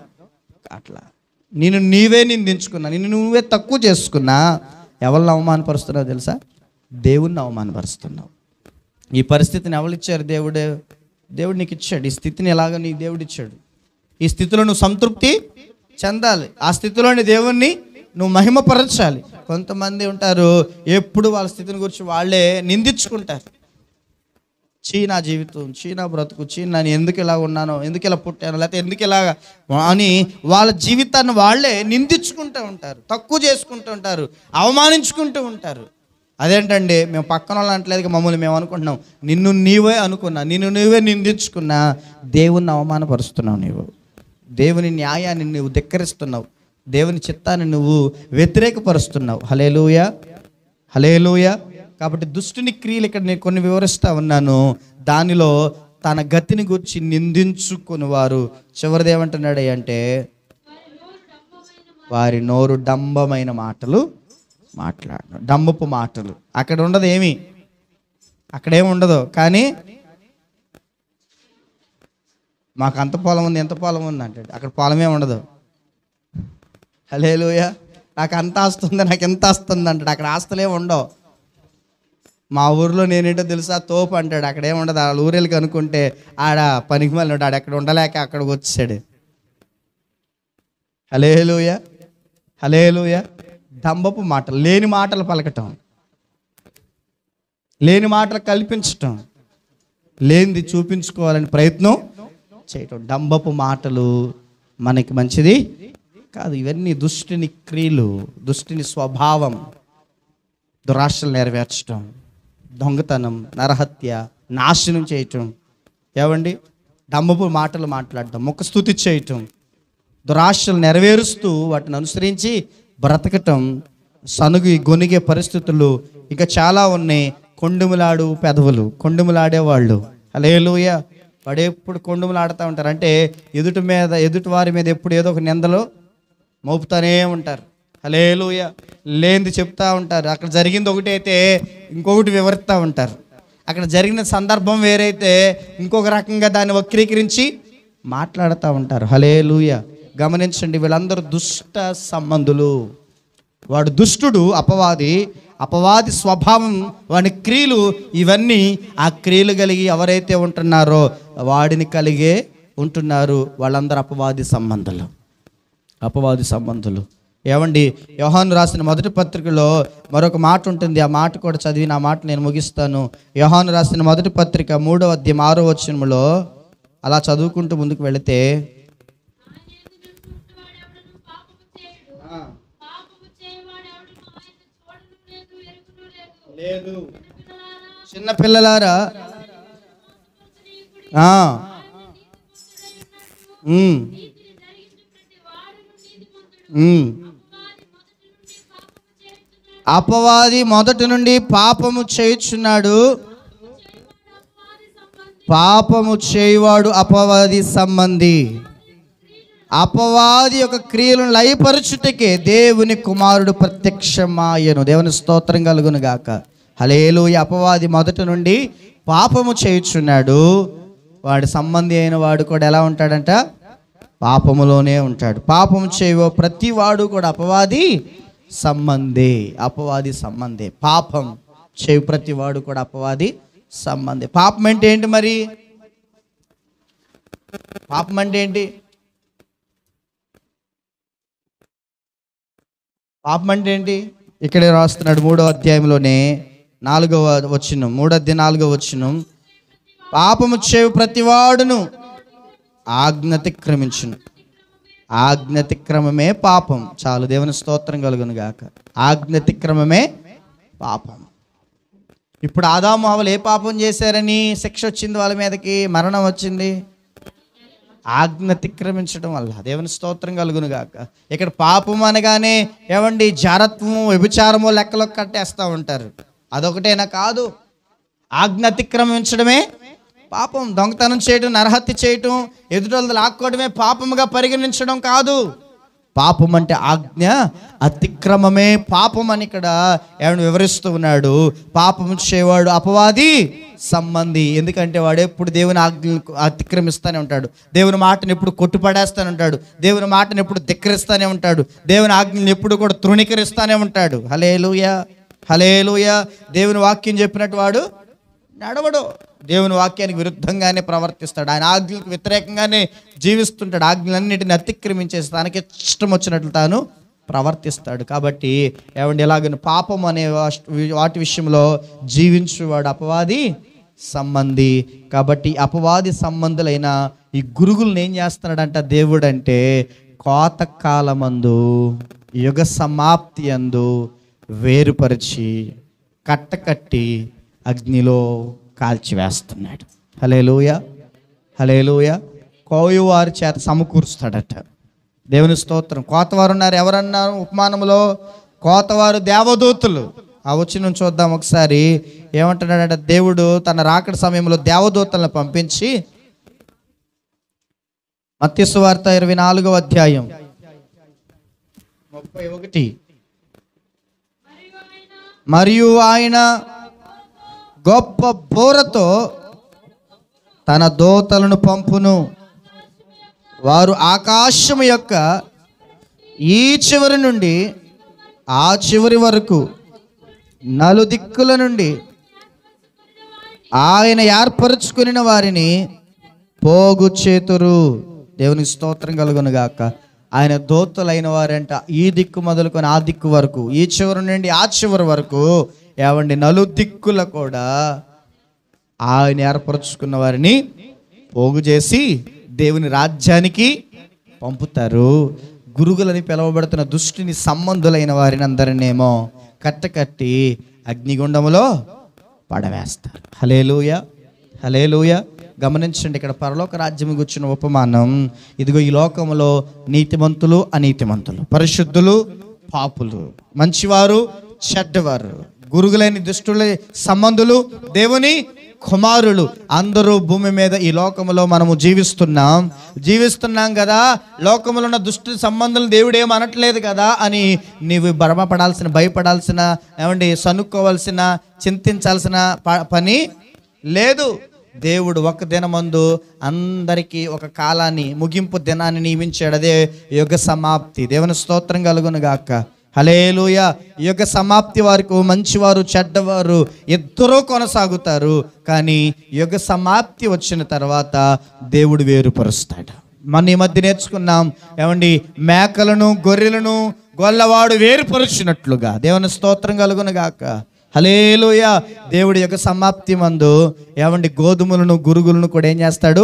A: అట్లా నిన్ను నీవే నిందించుకున్నా, నిన్ను నువ్వే తక్కువ చేసుకున్నా ఎవరిని అవమానపరుస్తున్నావు తెలుసా? దేవుణ్ణి అవమానపరుస్తున్నావు. ఈ పరిస్థితిని ఎవరు ఇచ్చారు? దేవుడు నీకు ఇచ్చాడు. ఈ స్థితిని ఎలాగ నీ దేవుడు ఇచ్చాడు. ఈ స్థితిలో నువ్వు సంతృప్తి చెందాలి. ఆ స్థితిలోని దేవుణ్ణి నువ్వు మహిమపరచాలి. కొంతమంది ఉంటారు ఎప్పుడు వాళ్ళ స్థితిని గురించి వాళ్ళే నిందించుకుంటారు. చీ నా జీవితం, చీ నా బ్రతుకు, చీ నేను ఎందుకు ఇలా ఉన్నానో, ఎందుకు ఇలా పుట్టాను, లేకపోతే ఎందుకు ఇలా అని వాళ్ళ జీవితాన్ని వాళ్ళే నిందించుకుంటూ ఉంటారు, తక్కువ చేసుకుంటూ ఉంటారు, అవమానించుకుంటూ ఉంటారు. అదేంటండి, మేము పక్కన వాళ్ళు అంటలేదు, మమ్మల్ని మేము అనుకుంటున్నాం. నిన్ను నీవే అనుకున్నా, నిన్ను నీవే నిందించుకున్నా దేవుణ్ణి అవమానపరుస్తున్నావు. నీవు దేవుని న్యాయాన్ని నువ్వు ధిక్కరిస్తున్నావు, దేవుని చిత్తాన్ని నువ్వు వ్యతిరేకపరుస్తున్నావు. హల్లెలూయా, హల్లెలూయా. కాబట్టి దుష్టుని క్రియలు ఇక్కడ నేను కొన్ని వివరిస్తూ ఉన్నాను. దానిలో తన గతిని గురించి నిందించుకుని వారు చివరిది ఏమంటున్నాడు అంటే వారి నోరు డంబమైన మాటలు మాట్లాడను. డంబపు మాటలు. అక్కడ ఉండదు ఏమి, అక్కడేమి ఉండదు. కానీ మాకు అంత పొలం ఉంది, ఎంత పొలం ఉంది అంటాడు. అక్కడ పొలమే ఉండదు. హల్లెలూయా. నాకు అంత ఆస్తుంది, నాకు ఎంత ఆస్తుంది అంటాడు. అక్కడ ఆస్తులే ఉండవు. మా ఊర్లో నేనేంటో తెలుసా, తోపు అంటాడు. అక్కడేముండదు. వాళ్ళ ఊరేళ్ళకి అనుకుంటే ఆడ పనికి మళ్ళీ ఆడ అక్కడ ఉండలేక అక్కడికి వచ్చాడు. హల్లెలూయా, హల్లెలూయా. డంబపు మాటలు, లేని మాటలు పలకటం, లేని మాటలు కల్పించటం, లేనిది చూపించుకోవాలని ప్రయత్నం చేయటం. డంబపు మాటలు మనకి మంచిది కాదు. ఇవన్నీ దుష్టుని క్రియలు, దుష్టుని స్వభావం. దురాశలు నెరవేర్చడం, దొంగతనం, నరహత్య, నాశనం చేయటం. ఏవండి, డంబపు మాటలు మాట్లాడటం, ముఖస్తుతి చేయటం, దురాశలు నెరవేరుస్తూ వాటిని అనుసరించి బ్రతకటం, సనుగు గొనిగే పరిస్థితులు ఇంకా చాలా ఉన్నాయి. కొండుములాడు పెదవులు, కొండుములాడేవాళ్ళు. హల్లెలూయా. వాడు ఎప్పుడు కొండుములాడుతూ ఉంటారు అంటే ఎదుటి వారి మీద ఎప్పుడు ఏదో ఒక నిందలు మోపుతానే ఉంటారు. హల్లెలూయా. లేనిది చెప్తా ఉంటారు. అక్కడ జరిగింది ఒకటి అయితే ఇంకొకటి వివరిస్తూ ఉంటారు. అక్కడ జరిగిన సందర్భం వేరైతే ఇంకొక రకంగా దాన్ని వక్రీకరించి మాట్లాడుతూ ఉంటారు. హల్లెలూయా. గమనించండి, వీళ్ళందరూ దుష్ట సంబంధులు. వాడు దుష్టుడు, అపవాది స్వభావం, వాడి క్రియలు ఇవన్నీ. ఆ క్రియలు కలిగి ఎవరైతే ఉంటున్నారో వాడిని కలిగే ఉంటున్నారు. వాళ్ళందరూ అపవాది సంబంధులు. ఏమండి, యోహాను రాసిన మొదటి పత్రికలో మరొక మాట ఉంటుంది. ఆ మాట కూడా చదివి నా మాట నేను ముగిస్తాను. యోహాను రాసిన మొదటి పత్రిక 3వ అధ్యాయం 6వ వచనంలో అలా చదువుకుంటూ ముందుకు వెళితే, చిన్న పిల్లలారా అపవాది మొదటి నుండి పాపము చేయుచున్నాడు. పాపము చేయువాడు అపవాది సంబంధి. అపవాది యొక్క క్రియలను లయపరచుటకే దేవుని కుమారుడు ప్రత్యక్షమాయను. దేవుని స్తోత్రం కలుగును గాక. హల్లెలూయా. అపవాది మొదటి నుండి పాపము చేయుచున్నాడు. వాడి సంబంధి అయిన వాడు కూడా ఎలా ఉంటాడంట? పాపములోనే ఉంటాడు. పాపము చేయవో ప్రతి వాడు కూడా అపవాది సంబంధే. పాపం చేయు ప్రతి వాడు కూడా అపవాది సంబంధే. పాపం అంటే ఏంటి మరి? పాపం అంటే ఏంటి? పాపం అంటే ఏంటి? ఇక్కడే రాస్తున్నాడు 3వ అధ్యాయంలోనే 4వ వచనం. 3వ అధ్యాయం 4వ వచనం. పాపము చేయు ప్రతివాడును ఆజ్ఞాతిక్రమించును. ఆజ్ఞాతిక్రమమే పాపం. చాలు, దేవుని స్తోత్రం కలుగును గాక. ఆజ్ఞాతిక్రమమే పాపం. ఇప్పుడు ఆదాము హవ్వలు ఏ పాపం చేశారని శిక్ష వచ్చింది వాళ్ళ మీదకి, మరణం వచ్చింది? ఆజ్ఞాతిక్రమించడం వల్ల. దేవుని స్తోత్రం కలుగును గాక. ఇక్కడ పాపం అనగానే ఏమండి, జారత్వము, వ్యభిచారము లెక్కలోకి కట్టేస్తూ ఉంటారు. అదొకటేనా? కాదు. ఆజ్ఞాతిక్రమించడమే పాపం. దొంగతనం చేయడం, నరహత్య చేయటం, ఎదుటోళ్ళని లాక్కోవడమే పాపముగా పరిగణించడం కాదు. పాపం అంటే ఆజ్ఞ అతిక్రమమే పాపం అని ఇక్కడ ఏమైనా వివరిస్తూ ఉన్నాడు. పాపం చేయవాడు అపవాది సంబంధి. ఎందుకంటే వాడు ఎప్పుడు దేవుని ఆజ్ఞలను అతిక్రమిస్తూనే ఉంటాడు, దేవుని మాటను ఎప్పుడు కొట్టుపడేస్తూనే ఉంటాడు, దేవుని మాటను ఎప్పుడు ధిక్కరిస్తూనే ఉంటాడు, దేవుని ఆజ్ఞలను ఎప్పుడు కూడా తృణీకరిస్తూనే ఉంటాడు. హల్లెలూయా, హల్లెలూయా. దేవుని వాక్యం చెప్పినట్టు వాడు నడవడు, దేవుని వాక్యానికి విరుద్ధంగానే ప్రవర్తిస్తాడు, ఆయన ఆజ్ఞలకు వ్యతిరేకంగానే జీవిస్తుంటాడు, ఆజ్ఞలన్నిటిని అతిక్రమించేసి తనకి ఇష్టం వచ్చినట్లు తాను ప్రవర్తిస్తాడు. కాబట్టి ఏమండి, ఎలాగని పాపం అనే వాటి విషయంలో జీవించేవాడు అపవాది సంబంధి. కాబట్టి అపవాది సంబంధులైన ఈ గురుగులను ఏం చేస్తున్నాడంట దేవుడు అంటే, కోతకాలమందు యుగ సమాప్తి అందు వేరుపరిచి కట్టకట్టి అగ్నిలో కాల్చివేస్తున్నాడు. హల్లెలూయా, హల్లెలూయా. కోయువారి చేత సమకూరుస్తాడట. దేవుని స్తోత్రం. కోతవారు ఉన్నారు, ఎవరన్నారు ఉపమానంలో? కోతవారు దేవదూతలు. ఆ వచనం చూద్దాం ఒకసారి. ఏమంటున్నాడంటే, దేవుడు తన రాకడ సమయంలో దేవదూతలను పంపించి, మత్తయి సువార్త 24వ అధ్యాయం 31. మరియు ఆయన గొప్ప బోరతో తన దూతలను పంపును, వారు ఆకాశము యొక్క ఈ చివరి నుండి ఆ చివరి వరకు నలుదిక్కుల నుండి ఆయన ఏర్పరచుకుని వారిని పోగు చేతురు. దేవునికి స్తోత్రం కలుగును గాక. ఆయన దూతలైన వారంట ఈ దిక్కు మొదలుకొని ఆ దిక్కు వరకు, ఈ చివరి నుండి ఆ చివరి వరకు ఏవండి నలుదిక్కుల కూడా ఆయన ఏర్పరచుకున్న వారిని పోగు చేసి దేవుని రాజ్యానికి పంపుతారు. గురుగులని పిలువబడుతున్న దుష్టుని సంబంధులైన వారిని అందరినేమో కట్టకట్టి అగ్నిగుండములో పడవేస్తారు. హల్లెలూయా, హల్లెలూయా. గమనించండి, ఇక్కడ పరలోక రాజ్యం గుర్చిన ఉపమానం. ఇదిగో ఈ లోకములో నీతిమంతులు, అనీతిమంతులు, పరిశుద్ధులు, పాపులు, మంచివారు, చెడ్డవారు, గురుగులైన దుష్టుల సంబంధులు, దేవుని కుమారులు అందరూ భూమి మీద ఈ లోకములో మనము జీవిస్తున్నాం కదా. లోకములో ఉన్న దుష్టు సంబంధాలు దేవుడు ఏమనట్లేదు కదా అని నీవు భయపడాల్సిన ఏమండి సనుక్కోవాల్సిన, చింతించాల్సిన పని లేదు. దేవుడు ఒక దినమందు అందరికీ ఒక కాలాన్ని, ముగింపు దినాన్ని నియమించాడు. అదే యుగ సమాప్తి. దేవుని స్తోత్రం కలుగును గాక. హల్లెలూయా. యుగ సమాప్తి వరకు మంచివారు, చెడ్డవారు ఇద్దరూ కొనసాగుతారు. కానీ యుగ సమాప్తి వచ్చిన తర్వాత దేవుడు వేరుపరుస్తాడు. మన ఈ మధ్య నేర్చుకున్నాం ఏమండి, మేకలను గొర్రెలను గొల్లవాడు వేరుపరుచినట్లుగా. దేవుని స్తోత్రం కలుగును గాక. హల్లెలూయా. దేవుడి యొక్క సమాప్తి మందు ఏమండి గోధుమలను, గురుగులను కూడా ఏం చేస్తాడు?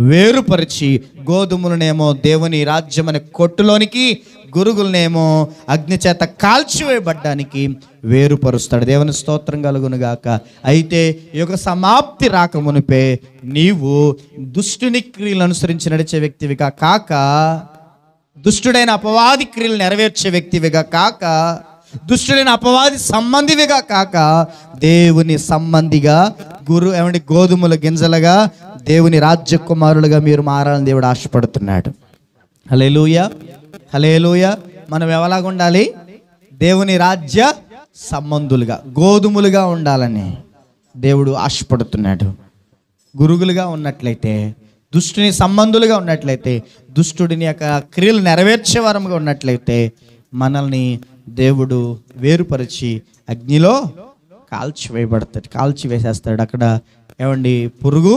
A: వేరుపరిచి, గోధుమలనేమో దేవుని రాజ్యం అనే కొట్టులోనికి, గురుగులనేమో అగ్ని చేత కాల్చివేయబడ్డానికి వేరుపరుస్తాడు. దేవుని స్తోత్రం కలుగును గాక. అయితే యుగ సమాప్తి రాకమునిపే నీవు దుష్టుని క్రియలు అనుసరించి నడిచే వ్యక్తివిగా కాక, దుష్టుడైన అపవాది క్రియలు నెరవేర్చే వ్యక్తివిగా కాక, దుష్టుడైన అపవాది సంబంధివిగా కాక, దేవుని సంబంధిగా ఏమంటే గోధుమల గింజలుగా దేవుని రాజ్య కుమారులుగా మీరు మారాలని దేవుడు ఆశపడుతున్నాడు. హల్లెలూయా, హల్లెలూయా. మనం ఎవలాగా ఉండాలి? దేవుని రాజ్య సంబంధులుగా, గోధుమలుగా ఉండాలని దేవుడు ఆశపడుతున్నాడు. గురుగులుగా ఉన్నట్లయితే, దుష్టుని సంబంధులుగా ఉన్నట్లయితే, దుష్టుడిని యొక్క క్రియలు నెరవేర్చే వారముగా ఉన్నట్లయితే మనల్ని దేవుడు వేరుపరిచి అగ్నిలో కాల్చివేసేస్తాడు. అక్కడ ఏమండి పురుగు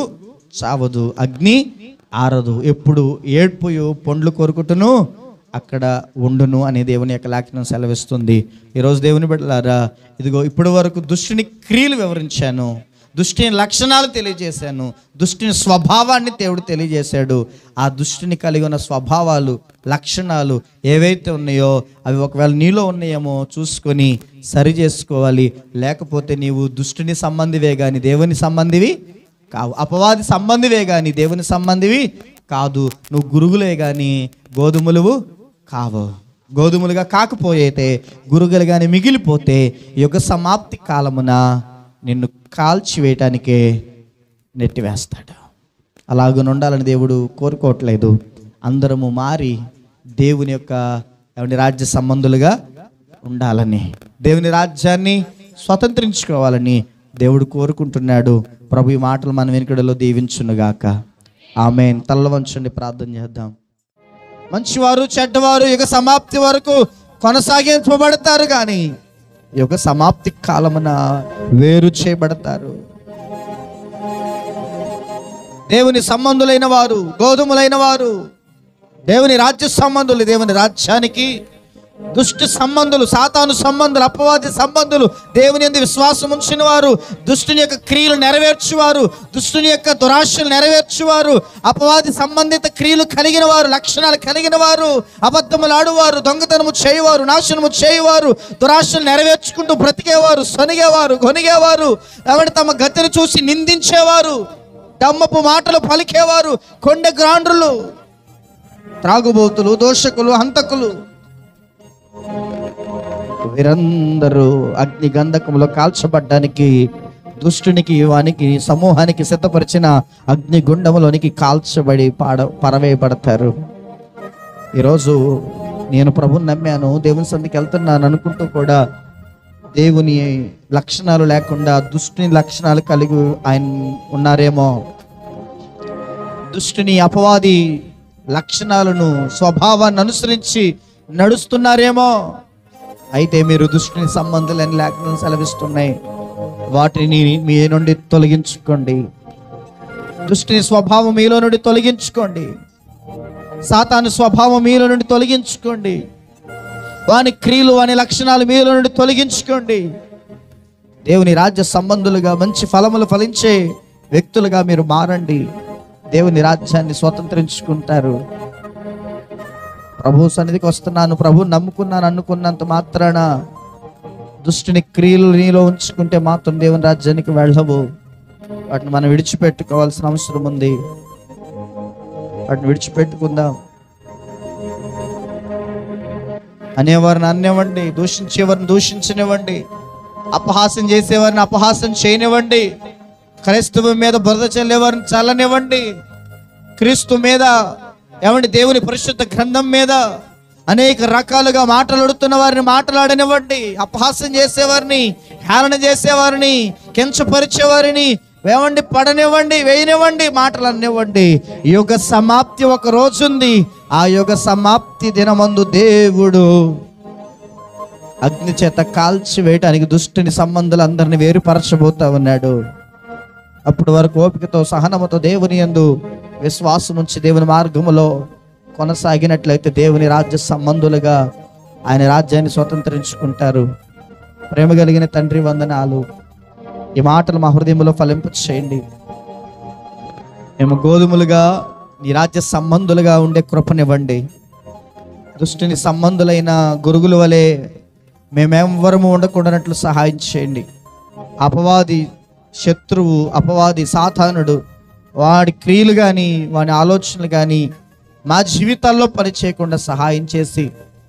A: చావదు, అగ్ని ఆరదు, ఎప్పుడు ఏడ్పుయు పండ్లు కొరుకుటను అక్కడ ఉండును అని దేవుని యొక్క లేఖనం సెలవిస్తుంది. ఈరోజు దేవుని బిడ్డలారా, ఇదిగో ఇప్పటి వరకు దుష్టుని క్రియలు వివరించాను, దుష్టుని లక్షణాలు తెలియజేశాను, దుష్టుని స్వభావాన్ని దేవుడు తెలియజేశాడు. ఆ దుష్టుని కలిగి ఉన్న స్వభావాలు, లక్షణాలు ఏవైతే ఉన్నాయో అవి ఒకవేళ నీలో ఉన్నాయేమో చూసుకొని సరి చేసుకోవాలి. లేకపోతే నీవు దుష్టుని సంబంధివే కానీ దేవుని సంబంధివి కావు, అపవాది సంబంధివే కానీ దేవుని సంబంధివి కాదు. నువ్వు గురుగులే కానీ గోధుమలువు కావు. గోధుమలుగా కాకపోతే, గురుగులు కానీ మిగిలిపోతే యుగ సమాప్తి కాలమున నిన్ను కాల్చివేయటానికే నెట్టివేస్తాడు. అలాగ ఉండాలని దేవుడు కోరుకోవట్లేదు. అందరము మారి దేవుని యొక్క రాజ్య సంబంధులుగా ఉండాలని, దేవుని రాజ్యాన్ని స్వతంత్రించుకోవాలని దేవుడు కోరుకుంటున్నాడు. ప్రభు ఈ మాటలు మన వెనుకడలో దీవించునుగాక. ఆమేన్. తల్ల వంచండి, ప్రార్థన చేద్దాం. మంచివారు చెడ్డవారు యుగ సమాప్తి వరకు కొనసాగించబడతారు, కానీ యుగ సమాప్తి కాలమున వేరు చేయబడతారు. దేవుని సంబంధులైన వారు, గోధుమలైన వారు దేవుని రాజ్య సంబంధులు, దేవుని రాజ్యానికి దుష్ట సంబంధులు, సాతాను సంబంధులు, అపవాది సంబంధులు, దేవుని యందు విశ్వాసం ఉంచిన వారు, దుష్టుని యొక్క క్రియలు నెరవేర్చువారు, దుష్టుని యొక్క దురాశలు నెరవేర్చువారు, అపవాది సంబంధిత క్రియలు కలిగిన వారు, లక్షణాలు కలిగిన వారు, అబద్ధములు ఆడువారు, దొంగతనము చేయవారు, నాశనము చేయవారు, దురాశలు నెరవేర్చుకుంటూ బ్రతికేవారు, సొనిగేవారు, గొనిగేవారు, ఎవరి తమ గతిని చూసి నిందించేవారు, దమ్మపు మాటలు పలికేవారు, కొండ గ్రాండ్రులు, త్రాగుబోతులు, దోషకులు, హంతకులు, వీరందరూ అగ్ని గంధకంలో కాల్చబడ్డానికి, దుష్టునికి వానికి సమూహానికి సిద్ధపరిచిన అగ్ని గుండములోనికి కాల్చబడి పరవేయబడతారు. ఈరోజు నేను ప్రభుని నమ్మాను, దేవుని సన్నిధికి వెళ్తున్నాను అనుకుంటూ కూడా దేవుని లక్షణాలు లేకుండా దుష్టుని లక్షణాలు కలిగి ఆయన ఉన్నారేమో, దుష్టుని అపవాది లక్షణాలను, స్వభావాన్ని అనుసరించి నడుస్తున్నారేమో. అయితే మీరు దుష్టుని సంబంధాలని లేఖనాలు సెలవిస్తున్నాయి, వాటిని మీ నుండి తొలగించుకోండి. దుష్టుని స్వభావం మీలో నుండి తొలగించుకోండి. సాతాను స్వభావం మీలో నుండి తొలగించుకోండి. వాని క్రియలు, వాని లక్షణాలు మీలో నుండి తొలగించుకోండి. దేవుని రాజ్య సంబంధులుగా మంచి ఫలములు ఫలించే వ్యక్తులుగా మీరు మారండి. దేవుని రాజ్యాన్ని స్వతంత్రించుకుంటారు. ప్రభు సన్నిధికి వస్తున్నాను, ప్రభు నమ్ముకున్నాను అనుకున్నంత మాత్రాన దుష్టుని క్రియలు నీలో ఉంచుకుంటే మాత్రం దేవుని రాజ్యానికి వెళ్ళవు. వాటిని మనం విడిచిపెట్టుకోవాల్సిన అవసరం ఉంది. వాటిని విడిచిపెట్టుకుందాం. అనేవారిని అనివ్వండి, దూషించేవారిని దూషించనివ్వండి, అపహాసం చేసేవారిని అపహాసం చేయనివ్వండి, క్రైస్తవం మీద బురద చల్లేవారిని చల్లనివ్వండి, క్రీస్తు మీద దేవుని పరిశుద్ధ గ్రంథం మీద అనేక రకాలుగా మాట్లాడుతున్న వారిని మాట్లాడనివ్వండి, అపహాసం చేసేవారిని, హేళన చేసేవారిని, కించపరిచేవారిని పడనివ్వండి, వేయనివ్వండి, మాటలు అనివ్వండి. యుగ సమాప్తి ఒక రోజు ఉంది. ఆ యుగ సమాప్తి దినమందు దేవుడు అగ్ని చేత కాల్చి వేయటానికి దుష్టుని సంబంధులందరినీ వేరుపరచబోతా ఉన్నాడు. అప్పటి వరకు ఓపికతో, సహనముతో దేవుని యందు విశ్వాసం ఉంచి దేవుని మార్గములో కొనసాగినట్లయితే దేవుని రాజ్య సంబంధులుగా ఆయన రాజ్యాన్ని స్వతంత్రించుకుంటారు. ప్రేమ కలిగిన తండ్రి, వందనాలు. ఈ మాటలు మా హృదయంలో ఫలింప చేయండి. మేము గోధుమలుగా నీ రాజ్య సంబంధులుగా ఉండే కృపనివ్వండి. దుష్టుని సంబంధులైన గురుగుల వలె మేమెవ్వరము ఉండకూడనట్లు సహాయం చేయండి. అపవాది శత్రువు, అపవాది సాతానుడు, వాడి క్రియలు కానీ వాడి ఆలోచనలు కానీ మా జీవితాల్లో పని చేయకుండా సహాయం చేసి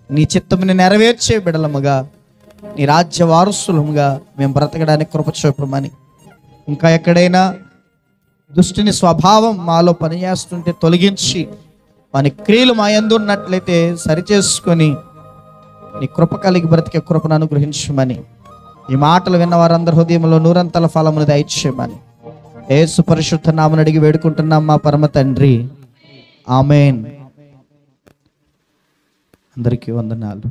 A: నీ చిత్తముని నెరవేర్చే బిడలముగా, నీ రాజ్య వారసులముగా మేము బ్రతకడానికి కృప చూపమని, ఇంకా ఎక్కడైనా దుష్టుని స్వభావం మాలో పనిచేస్తుంటే తొలగించి వాని క్రియలు మా యందు ఉన్నట్లయితే సరిచేసుకొని నీ కృప కలిగి బ్రతికే కృపను అనుగ్రహించమని, ఈ మాటలు విన్న వారందరి హృదయంలో నూరంతల ఫలమును దయచేయమని యేసు పరిశుద్ధ నామమున అడిగి వేడుకుంటున్నాం మా పరమ తండ్రి. ఆమేన్. అందరికీ వందనాలు.